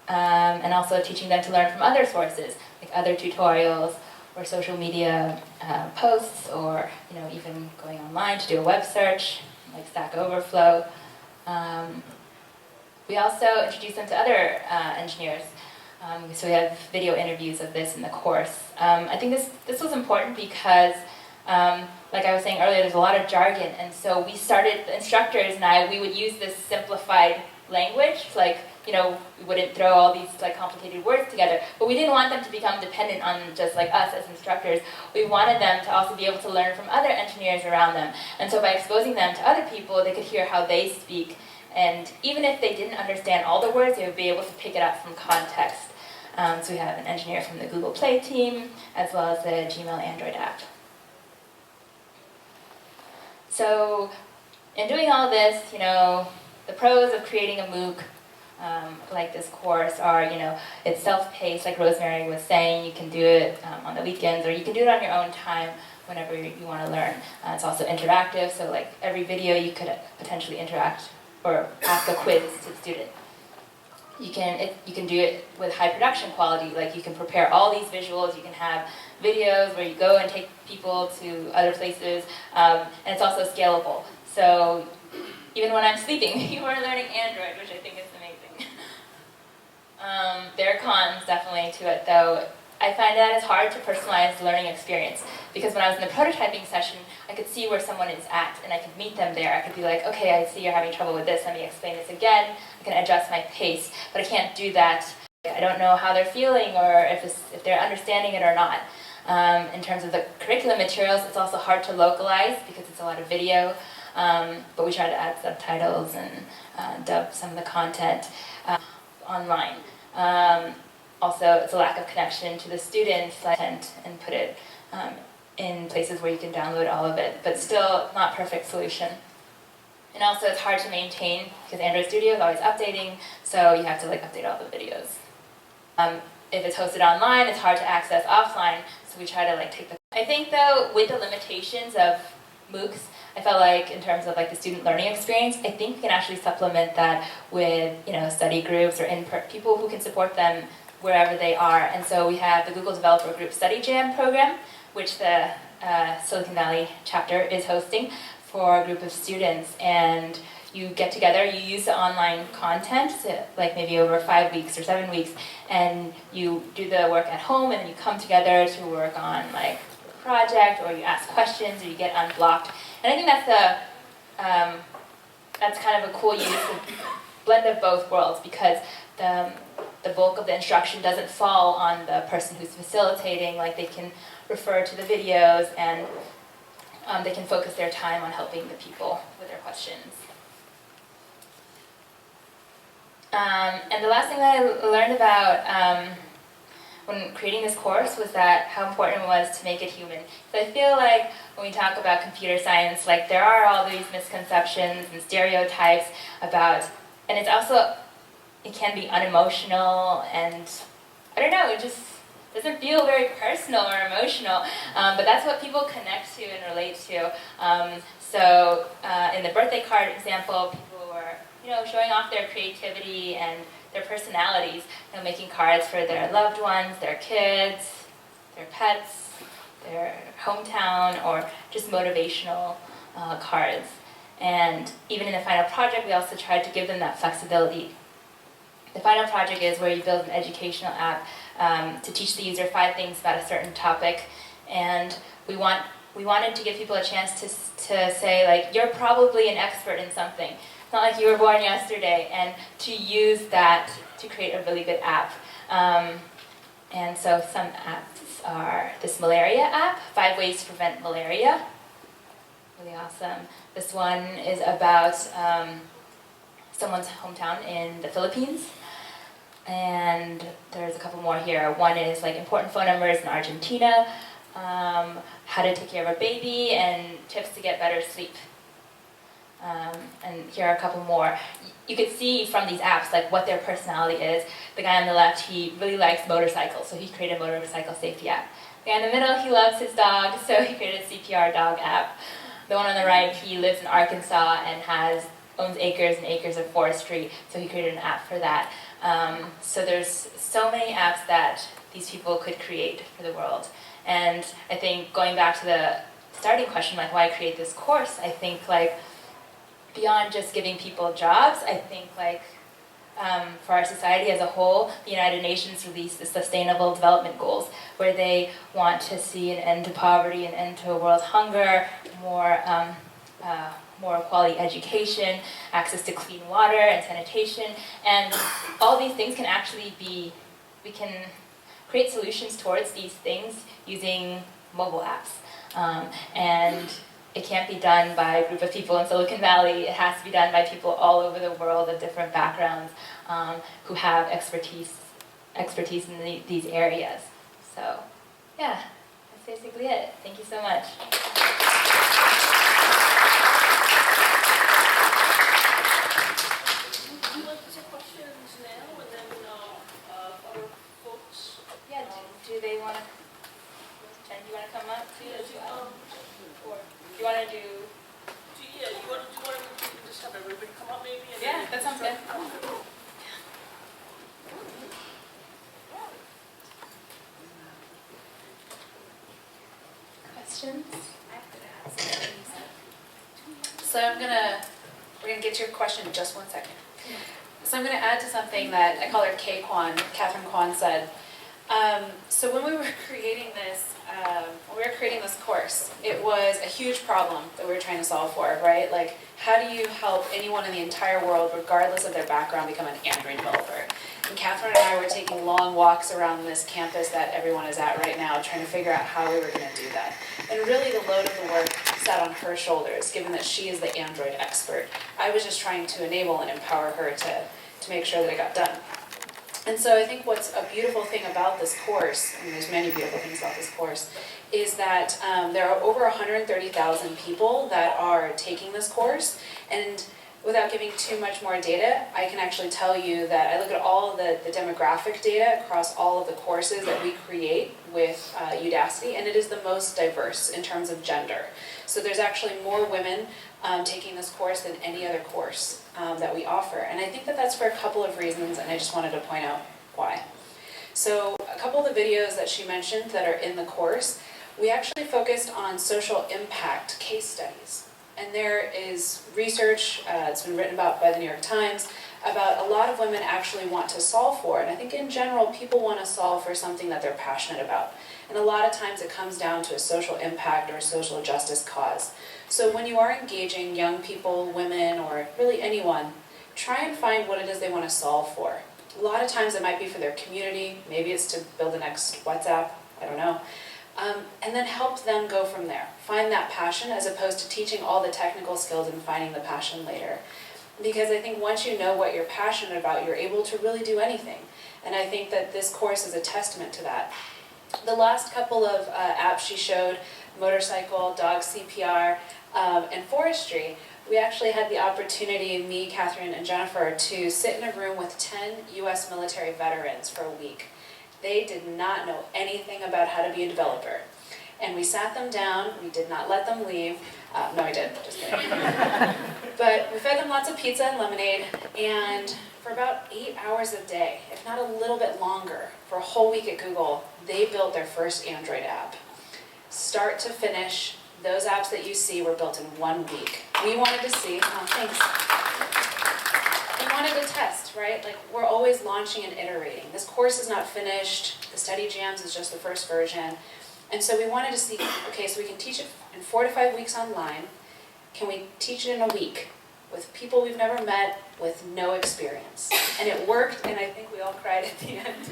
and also teaching them to learn from other sources, like other tutorials, or social media posts, or even going online to do a web search, like Stack Overflow. We also introduce them to other engineers. So we have video interviews of this in the course. I think this was important because, like I was saying earlier, there's a lot of jargon, and so we started, the instructors and I, we would use this simplified language, like, we wouldn't throw all these like complicated words together, but we didn't want them to become dependent on just like us as instructors. We wanted them to also be able to learn from other engineers around them. And so by exposing them to other people, they could hear how they speak. And even if they didn't understand all the words, they would be able to pick it up from context. So we have an engineer from the Google Play team, as well as the Jammal Android app. So in doing all this, the pros of creating a MOOC like this course are, it's self-paced, like Rosemary was saying. You can do it on the weekends, or you can do it on your own time whenever you want to learn. It's also interactive, so like every video you could potentially interact or ask a quiz to the student. You can do it with high production quality, like you can prepare all these visuals, you can have videos where you go and take people to other places, and it's also scalable. So even when I'm sleeping, people are learning Android, which I think is amazing. There are cons definitely to it, though. I find that it's hard to personalize the learning experience, because when I was in the prototyping session, I could see where someone is at, and I could meet them there. I could be like, okay, I see you're having trouble with this, let me explain this again. I can adjust my pace, but I can't do that. I don't know how they're feeling, or if they're understanding it or not. In terms of the curriculum materials, it's also hard to localize, because it's a lot of video, but we try to add subtitles and dub some of the content online. Also, it's a lack of connection to the students and put it in places where you can download all of it, but still not perfect solution. And also it's hard to maintain because Android Studio is always updating, so you have to update all the videos. If it's hosted online, it's hard to access offline, so we try to take the... I think though, with the limitations of MOOCs, I felt like in terms of the student learning experience, I think we can actually supplement that with study groups or people who can support them wherever they are. And so we have the Google Developer Group Study Jam program, which the Silicon Valley chapter is hosting for a group of students. And you get together, you use the online content, maybe over 5 weeks or 7 weeks, and you do the work at home, and then you come together to work on a project, or you ask questions, or you get unblocked. And I think that's kind of a cool use, blend of both worlds, because the bulk of the instruction doesn't fall on the person who's facilitating. They can refer to the videos, and they can focus their time on helping the people with their questions. And the last thing that I learned about when creating this course was that how important it was to make it human. So I feel like when we talk about computer science, there are all these misconceptions and stereotypes about, and it's also, it can be unemotional, and I don't know, it just doesn't feel very personal or emotional, but that's what people connect to and relate to. So in the birthday card example, people were showing off their creativity and their personalities, making cards for their loved ones, their kids, their pets, their hometown, or just motivational cards. And even in the final project, we also tried to give them that flexibility. The final project is where you build an educational app to teach the user 5 things about a certain topic, and we wanted to give people a chance to say, you're probably an expert in something. It's not like you were born yesterday, and to use that to create a really good app. And so some apps are this malaria app, 5 ways to prevent malaria. Really awesome. This one is about someone's hometown in the Philippines. And there's a couple more here. One is important phone numbers in Argentina, how to take care of a baby, and tips to get better sleep. And here are a couple more. You could see from these apps like what their personality is. The guy on the left, he really likes motorcycles, so he created a motorcycle safety app. The guy in the middle, he loves his dog, so he created a CPR dog app. The one on the right, he lives in Arkansas and owns acres and acres of forestry, so he created an app for that. So there's so many apps that these people could create for the world. And I think going back to the starting question, like why create this course, I think like beyond just giving people jobs, I think like for our society as a whole, the United Nations released the Sustainable Development Goals, where they want to see an end to poverty, an end to world hunger, more quality education, access to clean water and sanitation, and all these things can actually we can create solutions towards these things using mobile apps. And it can't be done by a group of people in Silicon Valley. It has to be done by people all over the world of different backgrounds who have expertise in these areas. So, yeah, that's basically it. Thank you so much. Would you like to take questions now and then other folks? Yeah, do they want to, Jen, do you want to come up too as well? Or do you want to do? Yeah, you want to just have everybody come up maybe? And Yeah, that sounds good. Questions? So we're gonna get to your question in just 1 second. So I'm gonna add to something that I call her Kuan, Katherine Kuan said. So when we were creating this course, it was a huge problem that we were trying to solve for, right? Like, how do you help anyone in the entire world, regardless of their background, become an Android developer? And Katherine and I were taking long walks around this campus that everyone is at right now, trying to figure out how we were going to do that. And really the load of the work sat on her shoulders, given that she is the Android expert. I was just trying to enable and empower her to make sure that it got done. And so I think what's a beautiful thing about this course, and there's many beautiful things about this course, is that there are over 130,000 people that are taking this course. And without giving too much more data, I can actually tell you that I look at all the demographic data across all of the courses that we create with Udacity, and it is the most diverse in terms of gender. So there's actually more women taking this course than any other course that we offer. And I think that that's for a couple of reasons, and I just wanted to point out why. So a couple of the videos that she mentioned that are in the course, we actually focused on social impact case studies. And there is research, it's been written about by the New York Times, about a lot of women actually want to solve for. And I think in general, people want to solve for something that they're passionate about. And a lot of times it comes down to a social impact or a social justice cause. So when you are engaging young people, women, or really anyone, try and find what it is they want to solve for. A lot of times it might be for their community, maybe it's to build the next WhatsApp, I don't know. And then help them go from there. Find that passion as opposed to teaching all the technical skills and finding the passion later. Because I think once you know what you're passionate about, you're able to really do anything. And I think that this course is a testament to that. The last couple of apps she showed, motorcycle, dog CPR, and forestry, we actually had the opportunity, me, Katherine, and Jennifer, to sit in a room with 10 US military veterans for a week. They did not know anything about how to be a developer. And we sat them down, we did not let them leave. No, I did, just kidding. But we fed them lots of pizza and lemonade, and for about 8 hours a day, if not a little bit longer, for a whole week at Google, they built their first Android app. Start to finish, those apps that you see were built in 1 week. We wanted to see, thanks. We wanted to test, right? Like, we're always launching and iterating. This course is not finished, the study jams is just the first version. And so we wanted to see, okay, so we can teach it in 4 to 5 weeks online. Can we teach it in a week with people we've never met with no experience? And it worked, and I think we all cried at the end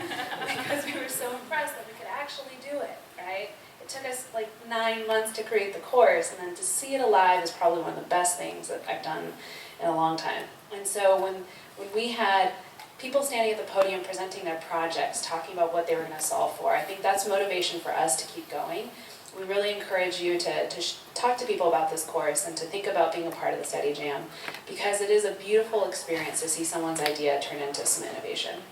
because we were so impressed that we could actually do it, right? It took us like 9 months to create the course, and then to see it alive is probably one of the best things that I've done in a long time. And so when we had people standing at the podium presenting their projects, talking about what they were going to solve for, I think that's motivation for us to keep going. we really encourage you to talk to people about this course and to think about being a part of the Study Jam, because it is a beautiful experience to see someone's idea turn into some innovation.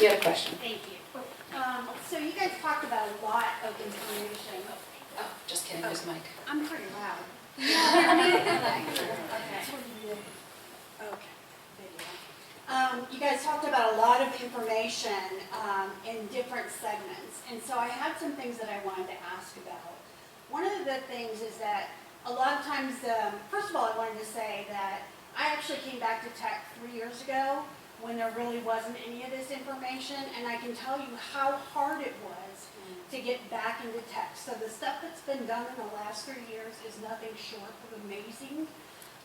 You had a question? Thank you. So you guys talked about a lot of information. Oh, just kidding, there's a mic. I'm pretty loud. Okay. You guys talked about a lot of information in different segments, and so I had some things that I wanted to ask about. One of the things is that a lot of times, first of all, I wanted to say that I actually came back to tech 3 years ago when there really wasn't any of this information, and I can tell you how hard it was to get back into tech. So the stuff that's been done in the last 3 years is nothing short of amazing,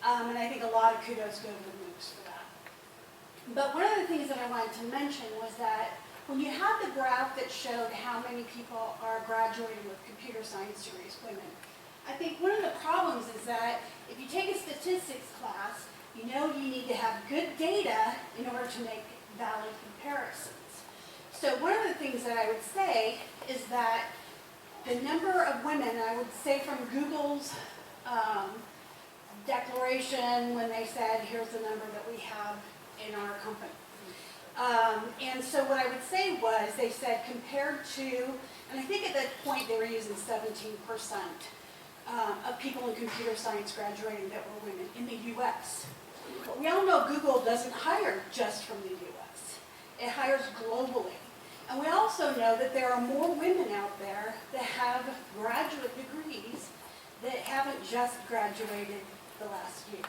and I think a lot of kudos go to the MOOCs for that. But one of the things that I wanted to mention was that when you had the graph that showed how many people are graduating with computer science degrees, women, I think one of the problems is that if you take a statistics class, you know you need to have good data in order to make valid comparisons. So one of the things that I would say is that the number of women, I would say from Google's declaration when they said, here's the number that we have in our company. And so what I would say was, they said compared to, and I think at that point they were using 17% of people in computer science graduating that were women in the US. But we all know Google doesn't hire just from the US. It hires globally. And we also know that there are more women out there that have graduate degrees that haven't just graduated the last year.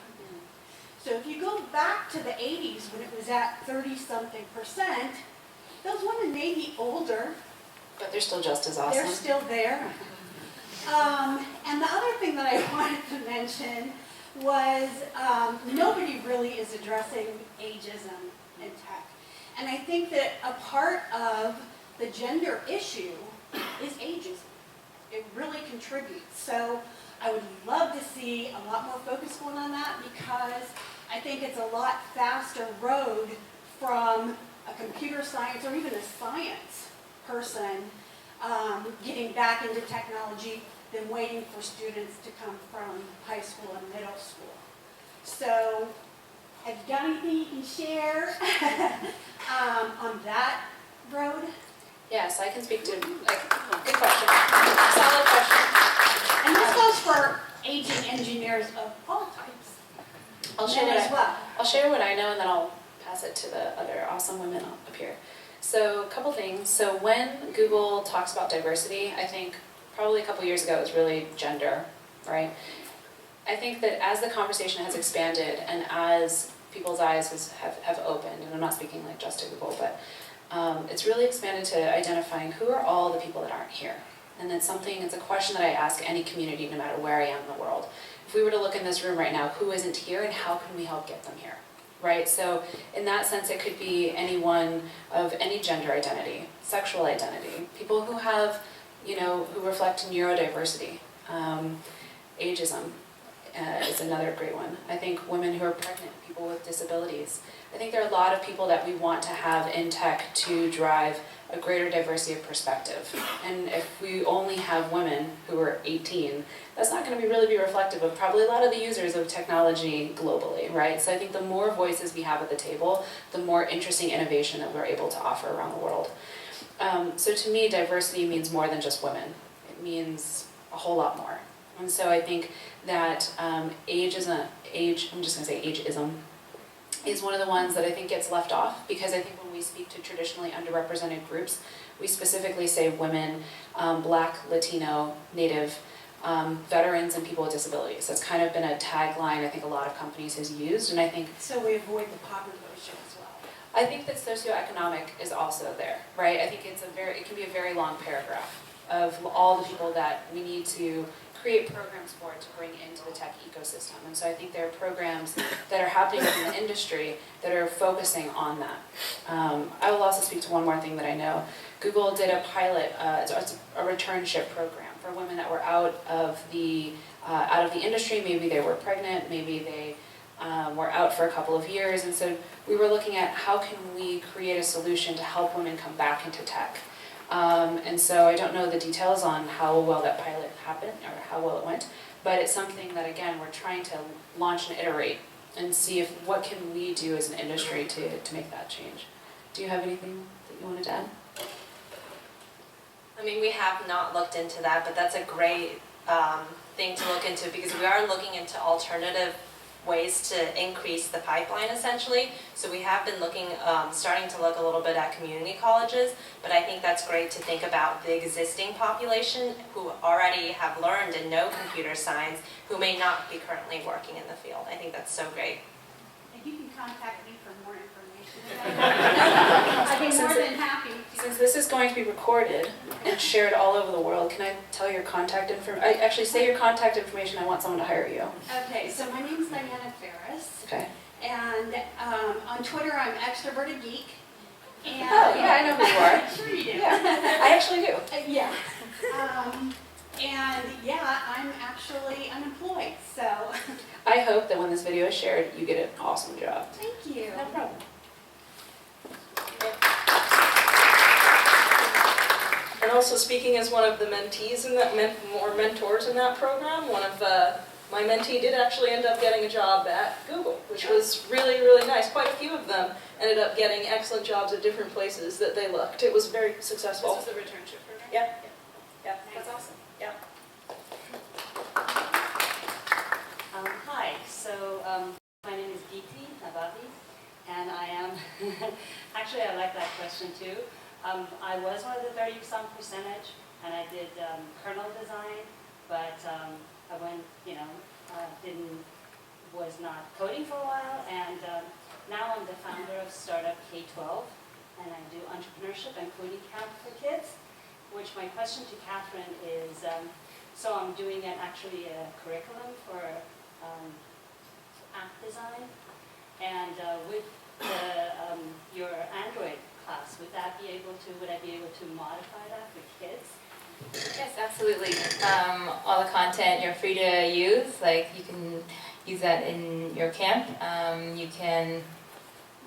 So if you go back to the 80s when it was at 30-something%, those women may be older. But they're still just as awesome. They're still there. And the other thing that I wanted to mention was nobody really is addressing ageism in tech. And I think that a part of the gender issue is ageism. It really contributes. So I would love to see a lot more focus going on that, because I think it's a lot faster road from a computer science or even a science person getting back into technology than waiting for students to come from high school and middle school. So have you got anything you can share on that road? Yes, I can speak to, good question. Solid question. And this goes for aging engineers of all types. I'll share Men what as well. I'll share what I know, and then I'll pass it to the other awesome women up here. So a couple things. So when Google talks about diversity, I think probably a couple years ago it was really gender, right? I think that as the conversation has expanded and as people's eyes have opened, and I'm not speaking like just to Google, but it's really expanded to identifying who are all the people that aren't here. And it's a question that I ask any community no matter where I am in the world. If we were to look in this room right now, who isn't here and how can we help get them here, right? So in that sense, it could be anyone of any gender identity, sexual identity, people who have, who reflect neurodiversity. Ageism is another great one. I think women who are pregnant, people with disabilities. I think there are a lot of people that we want to have in tech to drive a greater diversity of perspective. And if we only have women who are 18, that's not going to really be reflective of probably a lot of the users of technology globally, right? So I think the more voices we have at the table, the more interesting innovation that we're able to offer around the world. So to me, diversity means more than just women. It means a whole lot more. And so I think that ageism is one of the ones that I think gets left off, because I think when we speak to traditionally underrepresented groups, we specifically say women, Black, Latino, Native, veterans, and people with disabilities. That's kind of been a tagline I think a lot of companies has used, and I think... So we avoid the population as well. I think that socioeconomic is also there, right? I think it can be a very long paragraph of all the people that we need to create programs for to bring into the tech ecosystem. And so I think there are programs that are happening within the industry that are focusing on that. I will also speak to one more thing that I know. Google did a pilot, it's a returnship program for women that were out of the industry. Maybe they were pregnant, maybe they were out for a couple of years, and so we were looking at how can we create a solution to help women come back into tech. And so I don't know the details on how well that pilot happened or how well it went, but it's something that, again, we're trying to launch and iterate and see if what can we do as an industry to make that change. Do you have anything that you wanted to add? I mean, we have not looked into that, but that's a great thing to look into because we are looking into alternative ways to increase the pipeline essentially. So we have been looking, starting to look a little bit at community colleges, but I think that's great to think about the existing population who already have learned and know computer science, who may not be currently working in the field. I think that's so great. And you can contact me for more information. I'd be more than happy. Since this is going to be recorded and shared all over the world, can I tell your contact information? Actually, say your contact information. I want someone to hire you. Okay, so my name's Diana Ferris, Okay. and on Twitter I'm Extroverted Geek. And Oh, yeah, I know who you are. Sure you do. Yeah, I actually do. Yeah. And yeah, I'm actually unemployed, so I hope that when this video is shared, you get an awesome job. thank you. No problem. And also speaking as one of the mentees in that, or mentors in that program, one of my mentee did actually end up getting a job at Google, which was really, really nice. Quite a few of them ended up getting excellent jobs at different places that they looked. It was very successful. This was the returnship program? Yeah. Yeah. That's awesome. Yeah. Hi, so my name is Geeti Nabati, and I am, actually I like that question too. I was one of the 30-some percentage, and I did kernel design, but I went, was not coding for a while, and now I'm the founder of startup K-12, and I do entrepreneurship and coding camp for kids, which my question to Katherine is, so I'm doing actually a curriculum for app design, and with your Android class, would I be able to modify that for kids? Yes, absolutely. All the content you're free to use, like you can use that in your camp. You can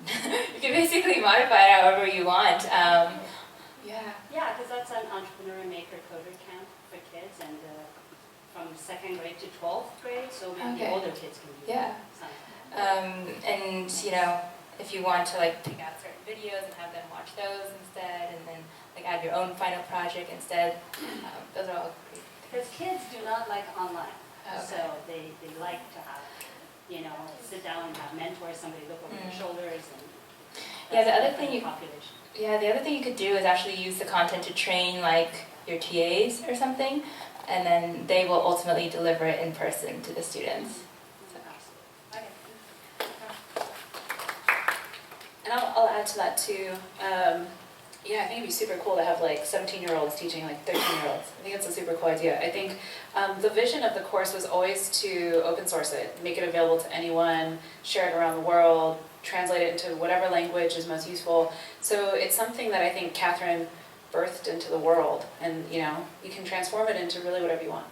you can basically modify it however you want. Yeah. Yeah, because that's an entrepreneur maker coder camp for kids, and from 2nd grade to 12th grade, so maybe Okay. older kids can do Yeah. something. And if you want to like pick out certain videos and have them watch those instead, and then like add your own final project instead, those are all great. Because kids do not like online, Okay. so they like to have, sit down and have mentors, somebody look over their shoulders, and Yeah, the that's other the thing you population. Yeah, the other thing you could do is actually use the content to train like your TAs or something, and then they will ultimately deliver it in person to the students. Okay. And I'll add to that too. Yeah, I think it'd be super cool to have like 17-year-olds teaching like 13-year-olds. I think it's a super cool idea. I think the vision of the course was always to open source it, make it available to anyone, share it around the world, translate it into whatever language is most useful. So it's something that I think Katherine birthed into the world, and you can transform it into really whatever you want.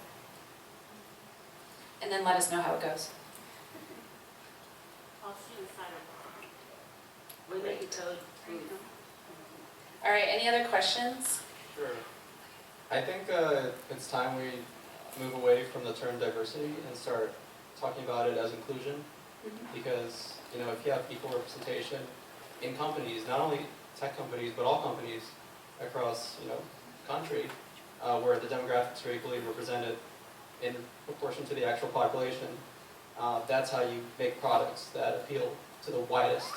And then let us know how it goes. I'll see you inside of we make code. All right, any other questions? Sure. I think it's time we move away from the term diversity and start talking about it as inclusion, because if you have equal representation in companies, not only tech companies but all companies across country, where the demographics are equally represented in proportion to the actual population, that's how you make products that appeal to the widest,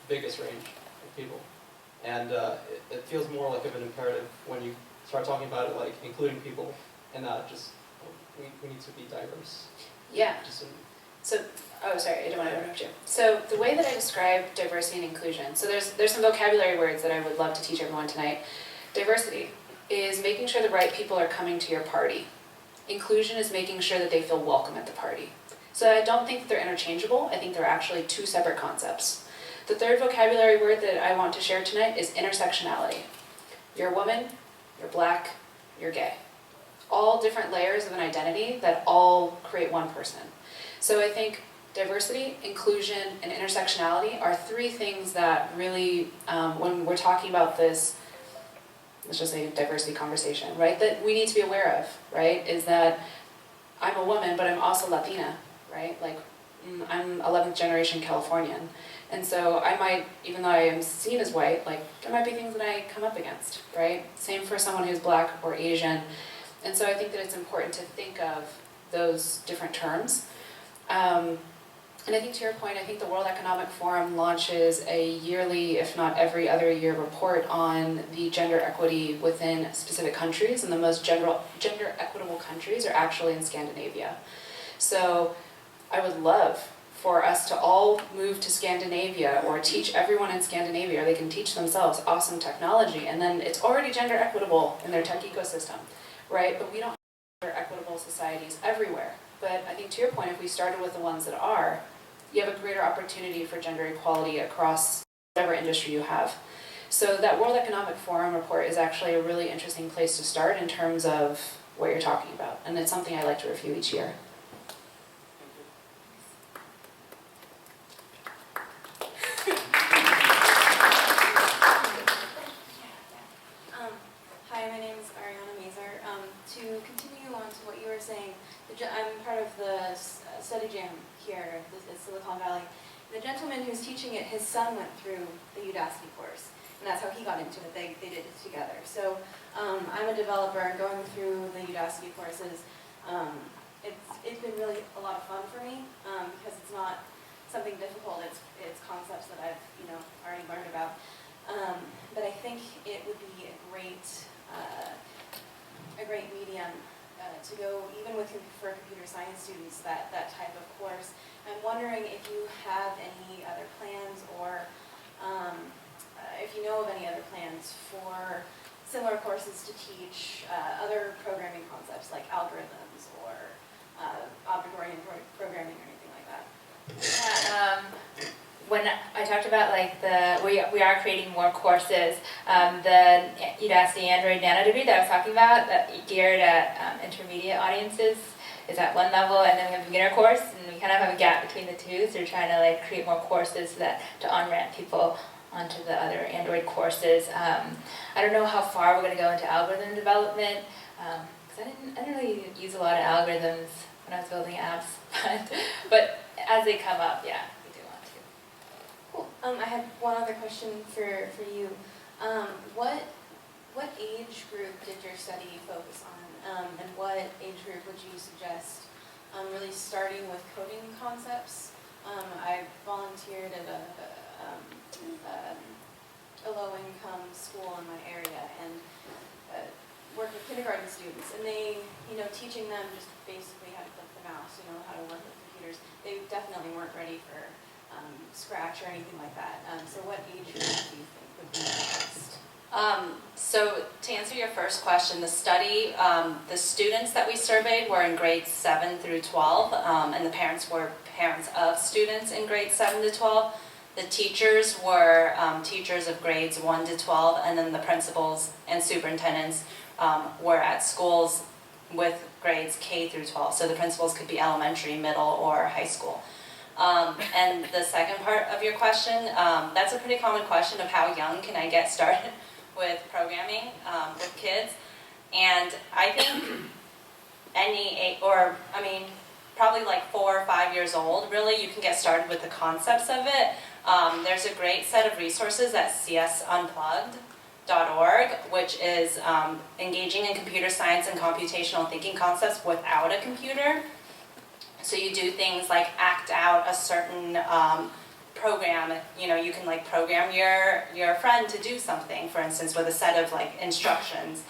biggest range of people. And it feels more like of an imperative when you start talking about it like including people and not just, we need to be diverse. Yeah. Just Oh, sorry, I didn't want to interrupt you. So the way that I describe diversity and inclusion, so there's some vocabulary words that I would love to teach everyone tonight. Diversity is making sure the right people are coming to your party. Inclusion is making sure that they feel welcome at the party. So I don't think that they're interchangeable. I think they're actually two separate concepts. The third vocabulary word that I want to share tonight is intersectionality. You're a woman, you're black, you're gay. All different layers of an identity that all create one person. So I think diversity, inclusion, and intersectionality are three things that really, when we're talking about this, let's just say diversity conversation, right, that we need to be aware of, right, is that I'm a woman, but I'm also Latina, right, like, I'm 11th generation Californian. And so I might, even though I am seen as white, like, there might be things that I come up against, right? Same for someone who's Black or Asian. And so I think that it's important to think of those different terms. And I think to your point, I think the World Economic Forum launches a yearly, if not every other year, report on the gender equity within specific countries, and the most gender equitable countries are actually in Scandinavia. So I would love for us to all move to Scandinavia, or teach everyone in Scandinavia, or they can teach themselves awesome technology, and then it's already gender equitable in their tech ecosystem, right? But we don't have gender equitable societies everywhere. But I think to your point, if we started with the ones that are, you have a greater opportunity for gender equality across whatever industry you have. So that World Economic Forum report is actually a really interesting place to start in terms of what you're talking about, and it's something I like to review each year. To continue on to what you were saying, I'm part of the study jam here at Silicon Valley. The gentleman who's teaching it, his son went through the Udacity course, and that's how he got into it. They did it together. So I'm a developer going through the Udacity courses. It's been really a lot of fun for me because it's not something difficult. It's concepts that I've already learned about. But I think it would be a great medium to go, even for computer science students, that type of course. I'm wondering if you have any other plans, or if you know of any other plans for similar courses to teach other programming concepts like algorithms or object-oriented programming or anything like that. Yeah, when I talked about like we are creating more courses, the Udacity Android Nano degree that I was talking about, that geared at intermediate audiences, is at one level, and then we have a beginner course, and we kind of have a gap between the two, so we're trying to like create more courses to on-ramp people onto the other Android courses. I don't know how far we're going to go into algorithm development, because I didn't really use a lot of algorithms when I was building apps, but as they come up, yeah. Cool. I had one other question for you. What age group did your study focus on, and what age group would you suggest really starting with coding concepts? I volunteered at a low-income school in my area and worked with kindergarten students, and they, teaching them just basically how to click the mouse, how to work with computers. They definitely weren't ready for Scratch or anything like that. So what age group do you think would be best? So to answer your first question, the study, the students that we surveyed were in grades 7 through 12, and the parents were parents of students in grades 7 to 12. The teachers were teachers of grades 1 to 12, and then the principals and superintendents were at schools with grades K through 12. So the principals could be elementary, middle, or high school. And the second part of your question, that's a pretty common question of how young can I get started with programming with kids. And I think probably like 4 or 5 years old, really, you can get started with the concepts of it. There's a great set of resources at csunplugged.org, which is engaging in computer science and computational thinking concepts without a computer. So you do things like act out a certain program. You can like program your friend to do something, for instance, with a set of like instructions.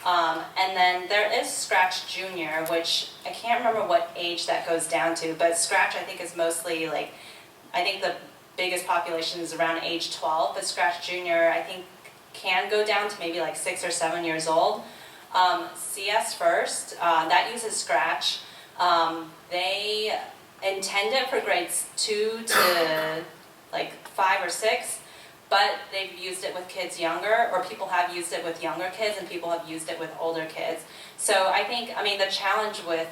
And then there is Scratch Junior, which I can't remember what age that goes down to, but Scratch I think is mostly like, I think the biggest population is around age 12, but Scratch Junior I think can go down to maybe like 6 or 7 years old. CS First, that uses Scratch. They intend it for grades 2 to like 5 or 6, but they've used it with kids younger, or people have used it with younger kids, and people have used it with older kids. So I think, the challenge with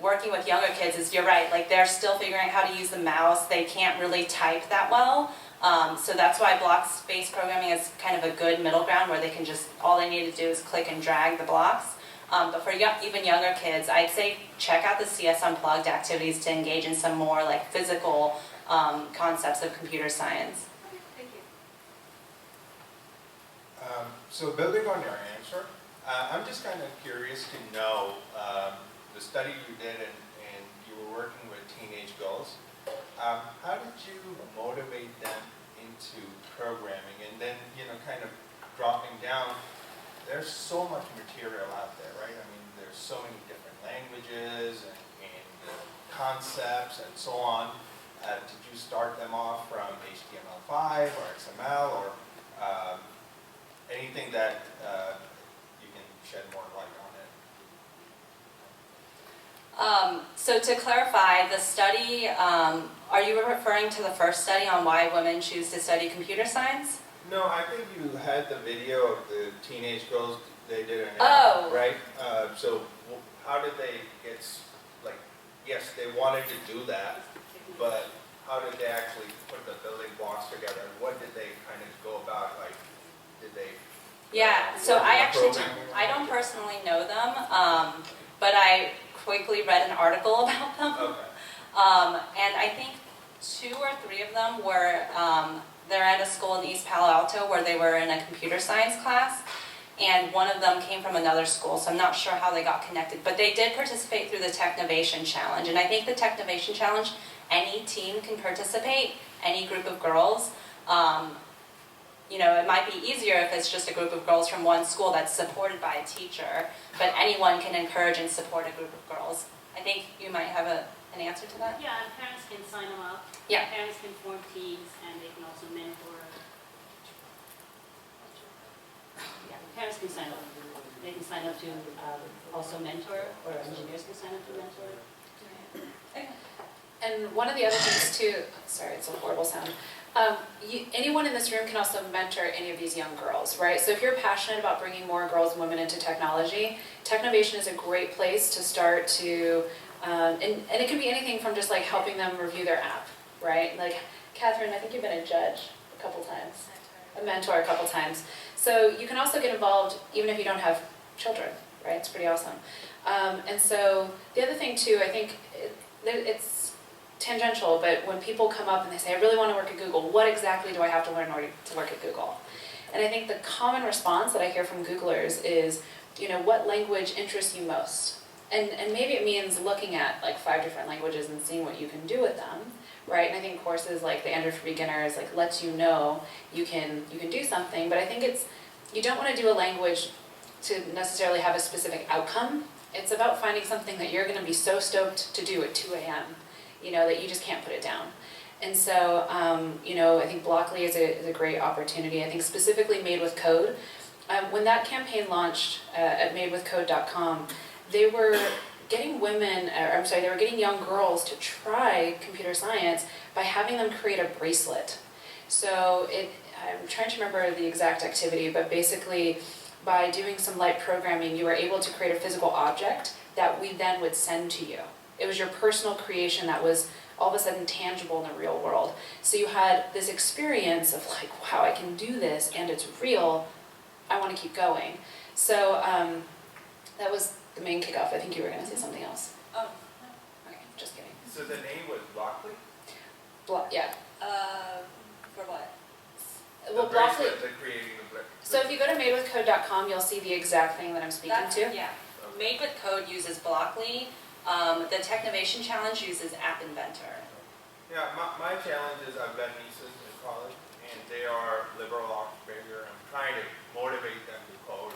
working with younger kids is, you're right, like they're still figuring out how to use the mouse. They can't really type that well. So that's why block-based programming is kind of a good middle ground where they can just, all they need to do is click and drag the blocks. But for even younger kids, I'd say check out the CS Unplugged activities to engage in some more like physical concepts of computer science. Thank you. So building on your answer, I'm just kind of curious to know the study you did and you were working with teenage girls. How did you motivate them into programming? And then, kind of dropping down, there's so much material out there, right? I mean, there's so many different languages and concepts and so on. Did you start them off from HTML5 or XML or anything that you can shed more light on it? So to clarify, the study, are you referring to the first study on why women choose to study computer science? No, I think you had the video of the teenage girls, they did an Oh. right? So how did they get, like, yes, they wanted to do that, but how did they actually put the building blocks together? What did they kind of go about, like, did they? Yeah, so I don't personally know them, but I quickly read an article about them. Okay. And I think 2 or 3 of them were, they're at a school in East Palo Alto where they were in a computer science class, and one of them came from another school, so I'm not sure how they got connected. But they did participate through the Technovation Challenge, and I think the Technovation Challenge, any team can participate, any group of girls. It might be easier if it's just a group of girls from one school that's supported by a teacher, but anyone can encourage and support a group of girls. I think you might have an answer to that? Yeah, and parents can sign them up. Yeah. Parents can form teams, and they can also mentor. Yeah, parents can sign up. They can sign up to also mentor, or engineers can sign up to mentor. And one of the other things too, sorry, it's a horrible sound. Anyone in this room can also mentor any of these young girls, right? So if you're passionate about bringing more girls and women into technology, Technovation is a great place to start to, and it can be anything from just like helping them review their app, right? Like, Katherine, I think you've been a judge a couple times, a mentor a couple times. So you can also get involved even if you don't have children, right? It's pretty awesome. And so the other thing too, I think it's tangential, but when people come up and they say, I really want to work at Google, what exactly do I have to learn in order to work at Google? And I think the common response that I hear from Googlers is, what language interests you most? And maybe it means looking at like 5 different languages and seeing what you can do with them, right? And I think courses like the Android for Beginners like lets you know you can do something, but I think you don't want to do a language to necessarily have a specific outcome. It's about finding something that you're going to be so stoked to do at 2 a.m. That you just can't put it down. And so, I think Blockly is a great opportunity. I think specifically Made with Code. When that campaign launched at madewithcode.com, they were getting they were getting young girls to try computer science by having them create a bracelet. So I'm trying to remember the exact activity, but basically by doing some light programming, you were able to create a physical object that we then would send to you. It was your personal creation that was all of a sudden tangible in the real world. So you had this experience of like, wow, I can do this and it's real. I want to keep going. So that was the main kickoff. I think you were going to say something else. Oh. Okay, just kidding. So the name was Blockly? Yeah. For what? Well, The Blockly. bracelet, the creating the bracelet. So if you go to madewithcode.com, you'll see the exact thing that I'm speaking to. Yeah. Made with Code uses Blockly. The Technovation Challenge uses App Inventor. Yeah, my challenge is I've got nieces in college, and they are liberal arts major. I'm trying to motivate them to code.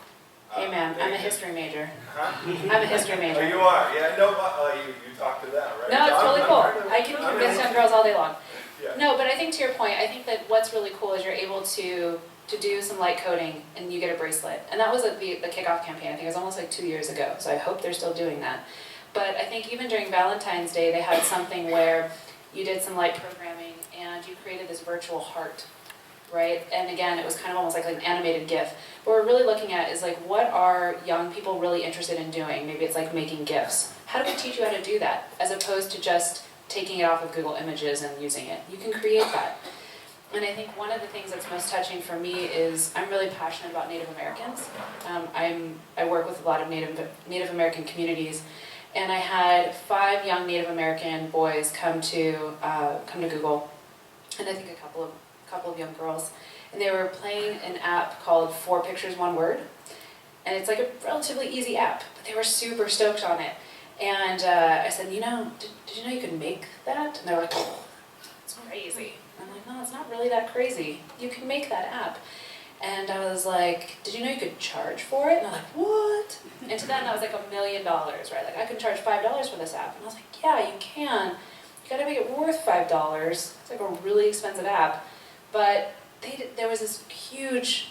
Hey man, I'm a history major. Huh? I'm a history major. Oh, you are? Yeah, no, you talk to them, right? No, it's totally cool. I'm I can convince young girls all day long. Yeah. No, but I think to your point, I think that what's really cool is you're able to do some light coding and you get a bracelet. And that was the kickoff campaign. I think it was almost like 2 years ago. So I hope they're still doing that. But I think even during Valentine's Day, they had something where you did some light programming and you created this virtual heart, right? And again, it was kind of almost like an animated GIF. What we're really looking at is like, what are young people really interested in doing? Maybe it's like making GIFs. how do we teach you how to do that, as opposed to just taking it off of Google Images and using it? You can create that. And I think one of the things that's most touching for me is I'm really passionate about Native Americans. I work with a lot of Native American communities, and I had 5 young Native American boys come to Google, and I think a couple of young girls, and they were playing an app called 4 Pictures, 1 Word, and it's like a relatively easy app, but they were super stoked on it. And I said, you know, did you know you could make that? And they're like, oh, it's crazy. I'm like, no, it's not really that crazy. You can make that app. And I was like, did you know you could charge for it? And they're like, what? And to them, that was like $1 million, right? Like, I can charge $5 for this app. And I was like, yeah, you can. You gotta make it worth $5. It's like a really expensive app. But there was this huge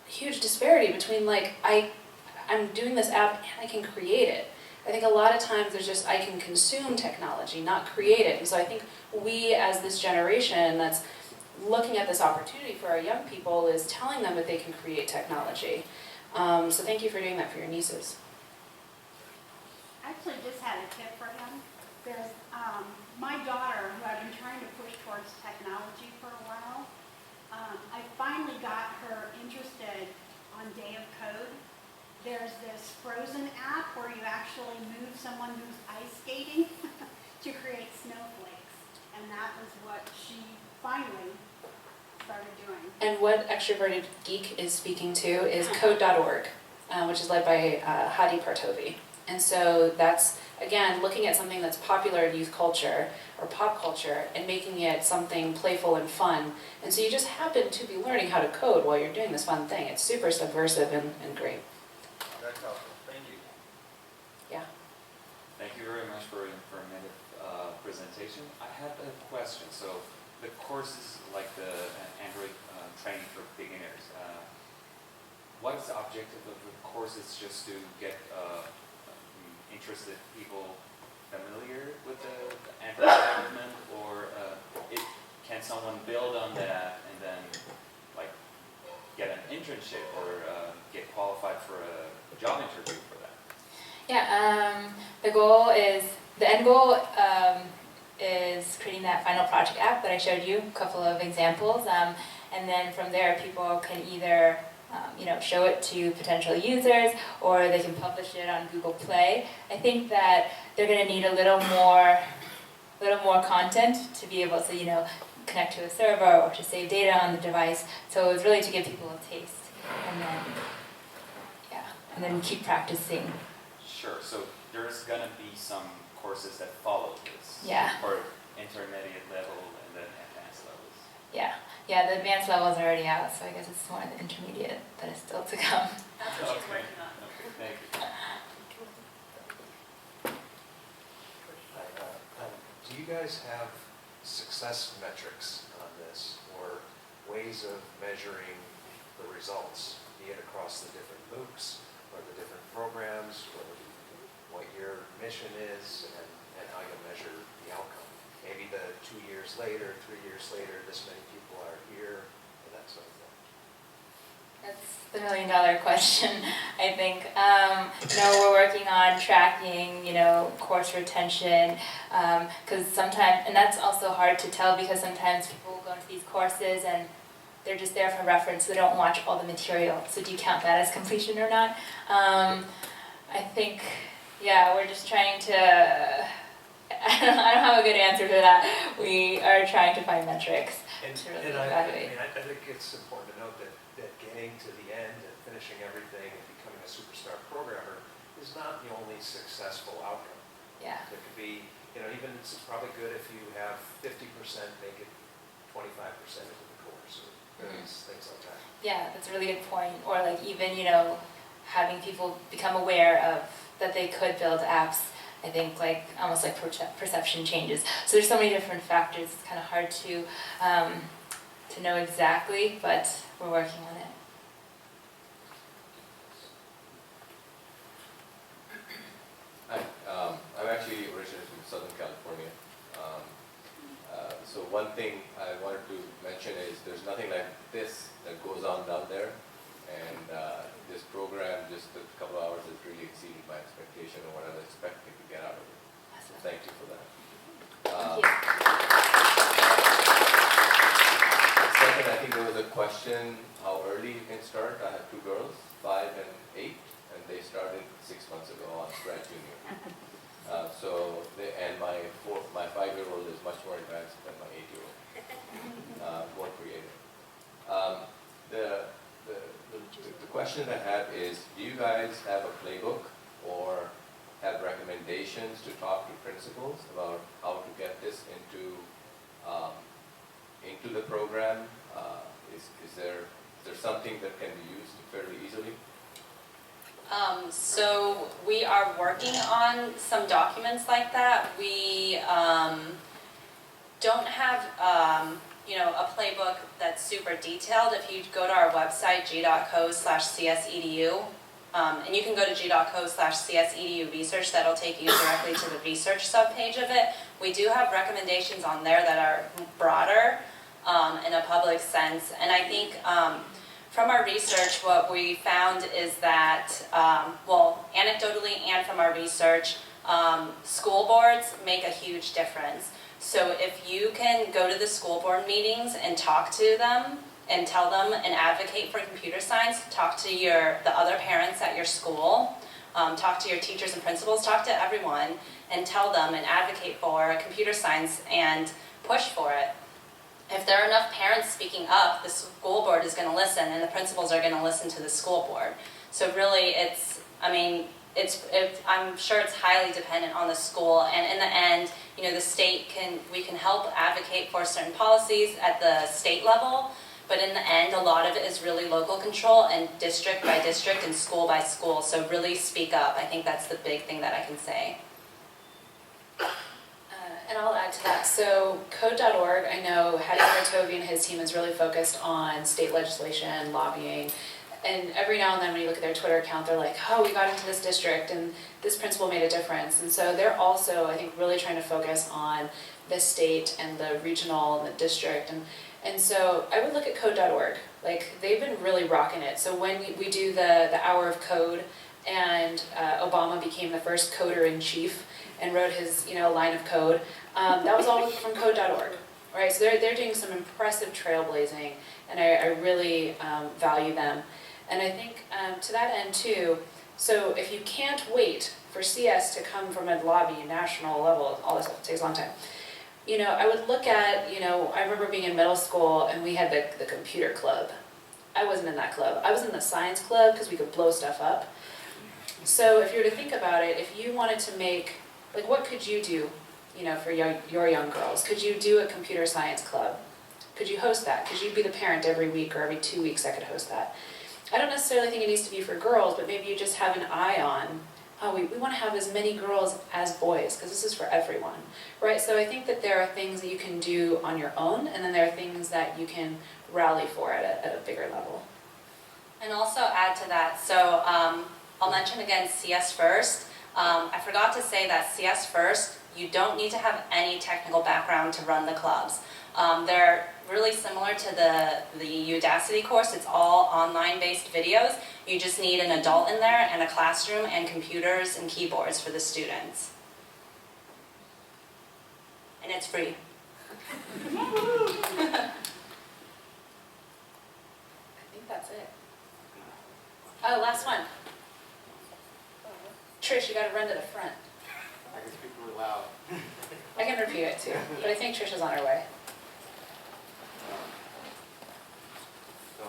disparity between like, I'm doing this app and I can create it. I think a lot of times there's just, I can consume technology, not create it. And so I think we as this generation that's looking at this opportunity for our young people is telling them that they can create technology. So thank you for doing that for your nieces. I actually just had a tip for him. There's my daughter, who I've been trying to push towards technology for a while. I finally got her interested on Day of Code. There's this Frozen app where you actually move someone who's ice skating to create snowflakes. And that was what she finally started doing. And what Extroverted Geek is speaking to is code.org, which is led by Hadi Partovi. And so that's, again, looking at something that's popular in youth culture or pop culture and making it something playful and fun. And so you just happen to be learning how to code while you're doing this fun thing. It's super subversive and great. That's helpful, thank you. Yeah. Thank you very much for an informative presentation. I have a question. So the courses like the Android training for beginners, what is the objective of the courses? Just to get interested people familiar with the Android development, or can someone build on that and then like get an internship or get qualified for a job interview for that? Yeah, the end goal is creating that final project app that I showed you, a couple of examples, and then from there people can either show it to potential users, or they can publish it on Google Play. I think that they're going to need a little more content to be able to, connect to a server or to save data on the device. So it's really to give people a taste, and then keep practicing. Sure. So there's going to be some courses that follow this. Yeah. For intermediate level and then advanced levels. Yeah. Yeah, the advanced levels are already out, so I guess it's more the intermediate that is still to come. That's what she's working on. Okay, thank you. Do you guys have success metrics on this, or ways of measuring the results, be it across the different MOOCs or the different programs, or what your mission is, and how you measure the outcome? Maybe the 2 years later, 3 years later, this many people are here, and that sort of thing. That's the $1 million question, I think. We're working on tracking, course retention, because sometimes, and that's also hard to tell because sometimes people will go into these courses and they're just there for reference. They don't watch all the material. So do you count that as completion or not? I think, we're just trying to. I don't have a good answer to that. We are trying to find metrics to really evaluate. I think it's important to note that getting to the end and finishing everything and becoming a superstar programmer is not the only successful outcome. Yeah. It could be, even it's probably good if you have 50% make it 25% of the course, or various things like that. Yeah, that's a really good point. Or like even, having people become aware of that they could build apps. I think almost like perception changes. So there's so many different factors. It's kind of hard to know exactly, but we're working on it. Hi, I'm actually originally from Southern California. So one thing I wanted to mention is there's nothing like this that goes on down there, And this program, just a couple of hours, has really exceeded my expectation of what I was expecting to get out of it. So thank you for that. Thank you. Second, I think there was a question how early you can start. I have two girls, 5 and 8, and they started 6 months ago on Scratch Junior. And my 5-year-old is much more advanced than my 8-year-old, more creative. The question I have is, do you guys have a playbook or have recommendations to talk to principals about how to get this into the program? Is there something that can be used fairly easily? So we are working on some documents like that. We don't have a playbook that's super detailed. If you go to our website, g.co/csedu, and you can go to g.co/csedu research, that'll take you directly to the research subpage of it. We do have recommendations on there that are broader in a public sense, and I think from our research, what we found is that, anecdotally and from our research, school boards make a huge difference. So if you can go to the school board meetings and talk to them and tell them and advocate for computer science, talk to the other parents at your school, talk to your teachers and principals, talk to everyone and tell them and advocate for computer science and push for it. If there are enough parents speaking up, the school board is going to listen and the principals are going to listen to the school board. So really I'm sure it's highly dependent on the school, and in the end, the state we can help advocate for certain policies at the state level, but in the end, a lot of it is really local control and district by district and school by school, so really speak up. I think that's the big thing that I can say. And I'll add to that. So code.org, I know Hattie Martovi and his team is really focused on state legislation, lobbying, and every now and then when you look at their Twitter account, they're like, oh, we got into this district and this principal made a difference. And so they're also, I think, really trying to focus on the state and the regional and the district. And so I would look at code.org. Like, they've been really rocking it. So when we do the hour of code, and Obama became the first coder-in-chief and wrote his line of code, that was all from code.org. Right? So they're doing some impressive trailblazing, and I really value them. And I think to that end too, so if you can't wait for CS to come from a lobby, national level, all this stuff, it takes a long time. I would look at, I remember being in middle school and we had the computer club. I wasn't in that club. I was in the science club because we could blow stuff up. So if you were to think about it, if you wanted to make, like, what could you do, for your young girls? Could you do a computer science club? Could you host that? Could you be the parent every week or every 2 weeks that could host that? I don't necessarily think it needs to be for girls, but maybe you just have an eye on, we want to have as many girls as boys, because this is for everyone, right? So I think that there are things that you can do on your own, and then there are things that you can rally for at a bigger level. And also add to that, so I'll mention again CS First. I forgot to say that CS First, you don't need to have any technical background to run the clubs. They're really similar to the Udacity course. It's all online-based videos. You just need an adult in there and a classroom and computers and keyboards for the students. And it's free. I think that's it. Oh, last one. Trish, you gotta run to the front. I can speak really loud. I can repeat it too, but I think Trish is on her way. So,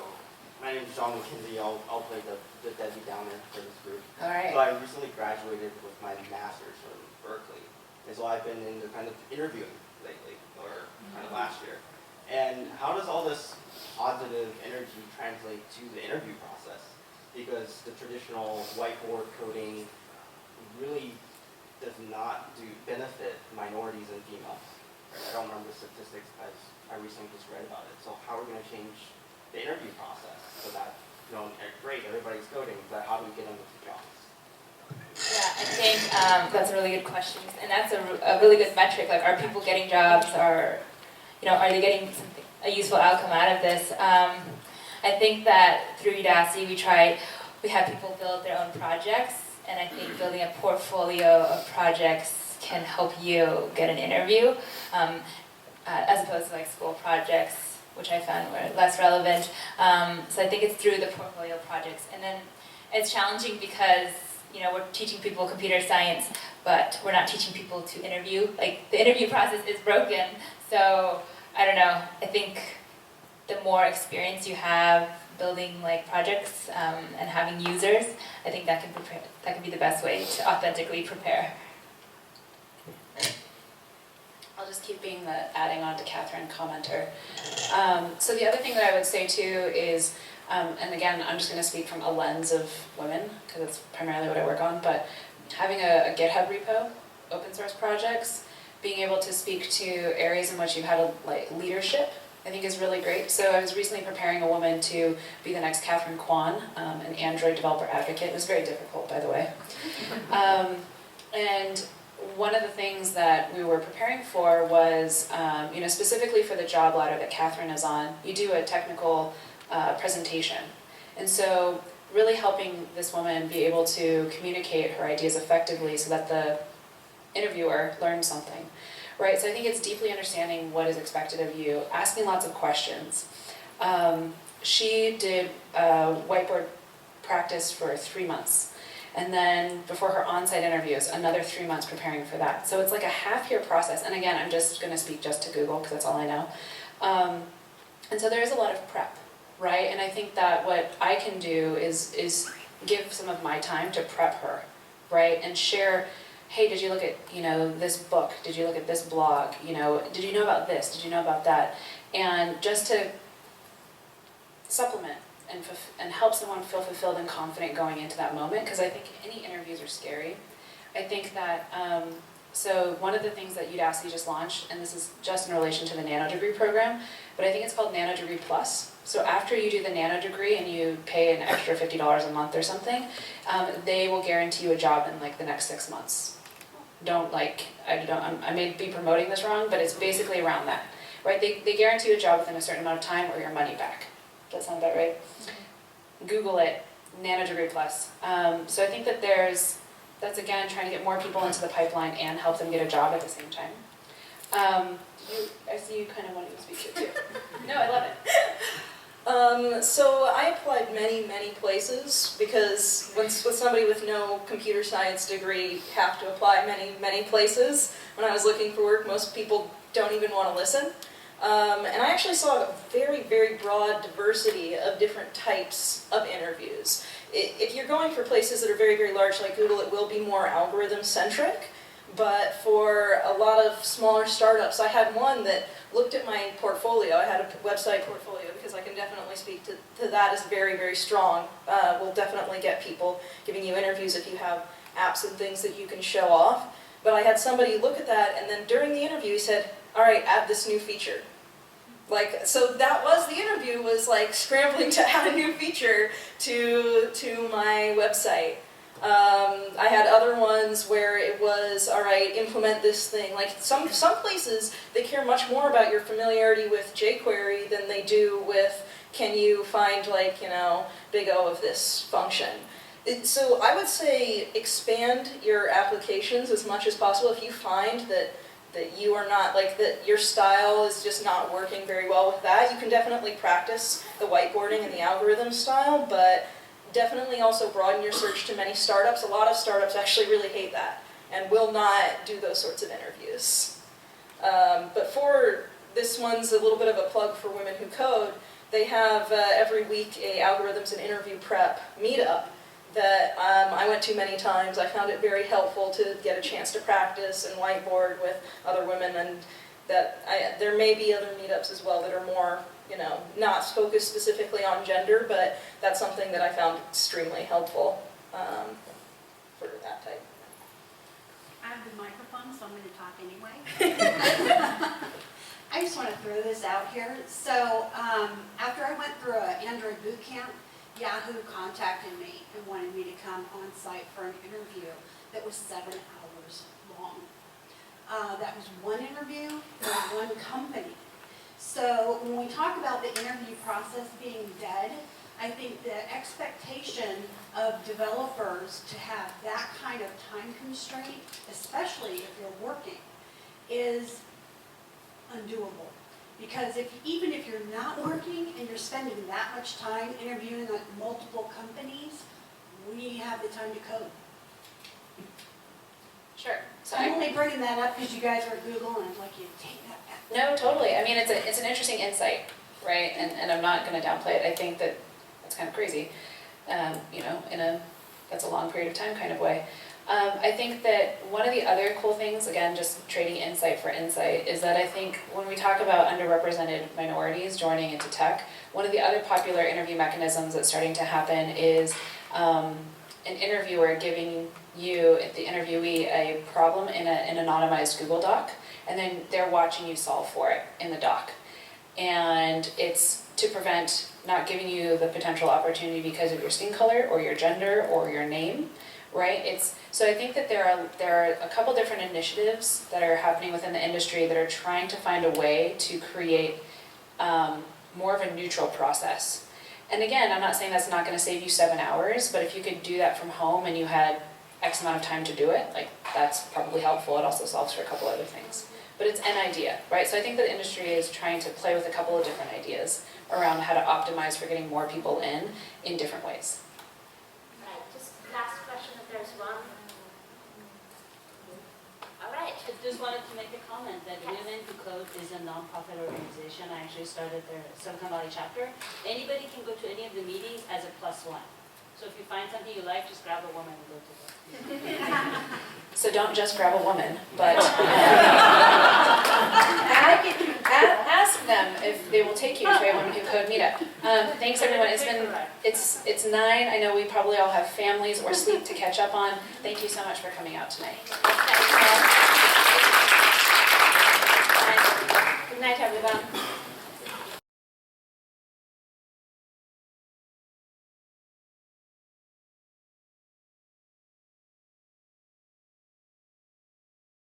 my name is John McKenzie. I'll play the Debbie Downer for this group. All right. So I recently graduated with my master's from Berkeley. And so I've been in the kind of interviewing lately, or kind of last year. And how does all this positive energy translate to the interview process? Because the traditional whiteboard coding really does not benefit minorities and females. Right? I don't remember the statistics because I recently just read about it. So how are we going to change the interview process so that, great, everybody's coding, but how do we get them with the jobs? Yeah, I think that's a really good question, and that's a really good metric. Like, are people getting jobs? Are they getting a useful outcome out of this? I think that through Udacity we have people build their own projects, and I think building a portfolio of projects can help you get an interview, as opposed to like school projects, which I found were less relevant. So I think it's through the portfolio projects. And then it's challenging because, you know, we're teaching people computer science, but we're not teaching people to interview. Like, the interview process is broken. So, I don't know, I think the more experience you have building like projects and having users, I think that can be the best way to authentically prepare. I'll just keep being the adding on to Katherine commenter. So the other thing that I would say too is, and again, I'm just going to speak from a lens of women, because that's primarily what I work on, but having a GitHub repo, open source projects, being able to speak to areas in which you've had leadership, I think is really great. So I was recently preparing a woman to be the next Katherine Kuan, an Android developer advocate. It was very difficult, by the way. And one of the things that we were preparing for was, you know, specifically for the job ladder that Katherine is on, you do a technical presentation. And so really helping this woman be able to communicate her ideas effectively so that the interviewer learns something. Right, so I think it's deeply understanding what is expected of you, asking lots of questions. She did whiteboard practice for 3 months, and then before her on-site interviews, another 3 months preparing for that. So it's like a half-year process, and again, I'm just going to speak just to Google because that's all I know. And so there is a lot of prep, right? And I think that what I can do is give some of my time to prep her, right, and share. Hey, did you look at, you know, this book? Did you look at this blog? You know, did you know about this? Did you know about that? And just to supplement and help someone feel fulfilled and confident going into that moment, because I think any interviews are scary. I think that, so one of the things that Udacity just launched, and this is just in relation to the Nano Degree program, but I think it's called Nano Degree Plus. So after you do the Nano Degree and you pay an extra $50 a month or something, they will guarantee you a job in like the next 6 months. I may be promoting this wrong, but it's basically around that, right? They guarantee you a job within a certain amount of time or your money back. Does that sound about right? Mm-hmm. Google it, Nano Degree Plus. So I think that that's again trying to get more people into the pipeline and help them get a job at the same time. I see you kind of wanting to speak to it too. No, I love it. So I applied many places because with somebody with no computer science degree, you have to apply many places. When I was looking for work, most people don't even want to listen. And I actually saw a very broad diversity of different types of interviews. If you're going for places that are very large like Google, it will be more algorithm-centric. But for a lot of smaller startups, I had one that looked at my portfolio. I had a website portfolio because I can definitely speak to that as very strong. Will definitely get people giving you interviews if you have apps and things that you can show off. But I had somebody look at that, and then during the interview he said, all right, add this new feature. Like, so that was the interview, was like scrambling to add a new feature to my website. I had other ones where it was, all right, implement this thing. Like some places, they care much more about your familiarity with jQuery than they do with, can you find, like, you know, big O of this function. So I would say expand your applications as much as possible. If you find that you are not, like, that your style is just not working very well with that, you can definitely practice the whiteboarding and the algorithm style, but definitely also broaden your search to many startups. A lot of startups actually really hate that and will not do those sorts of interviews. But for this one's a little bit of a plug for Women Who Code. They have every week a algorithms and interview prep meetup that I went to many times. I found it very helpful to get a chance to practice and whiteboard with other women, and there may be other meetups as well that are more, you know, not focused specifically on gender, but that's something that I found extremely helpful for that type. I have the microphone, so I'm going to talk anyway. I just want to throw this out here. So after I went through an Android boot camp, Yahoo contacted me and wanted me to come on site for an interview that was 7 hours long. That was one interview for one company. So when we talk about the interview process being dead, I think the expectation of developers to have that kind of time constraint, especially if you're working, is undoable. Because even if you're not working and you're spending that much time interviewing at multiple companies, we have the time to code. Sure. So I'm only bringing that up because you guys are at Google and I'd like you to take that back. No, totally. I mean, it's an interesting insight, right? And I'm not going to downplay it. I think that that's kind of crazy, you know, that's a long period of time kind of way. I think that one of the other cool things, again, just trading insight for insight, is that I think when we talk about underrepresented minorities joining into tech, one of the other popular interview mechanisms that's starting to happen is an interviewer giving you, the interviewee, a problem in an anonymized Google Doc, and then they're watching you solve for it in the doc. And it's to prevent not giving you the potential opportunity because of your skin color or your gender or your name, right? So I think that there are a couple different initiatives that are happening within the industry that are trying to find a way to create more of a neutral process. And again, I'm not saying that's not going to save you 7 hours, but if you could do that from home and you had X amount of time to do it, like that's probably helpful. It also solves for a couple other things. But it's an idea, right? So I think that the industry is trying to play with a couple of different ideas around how to optimize for getting more people in different ways. Right, just last question if there's one. All right. I just wanted to make a comment that Women Who Code is a non-profit organization. I actually started their Silicon Valley chapter. Anybody can go to any of the meetings as a +1. So if you find something you like, just grab a woman and go to it. So don't just grab a woman, but ask them if they will take you to a Women Who Code meetup. Thanks everyone. It's 9. I know we probably all have families or sleep to catch up on. Thank you so much for coming out tonight. Good night, everyone.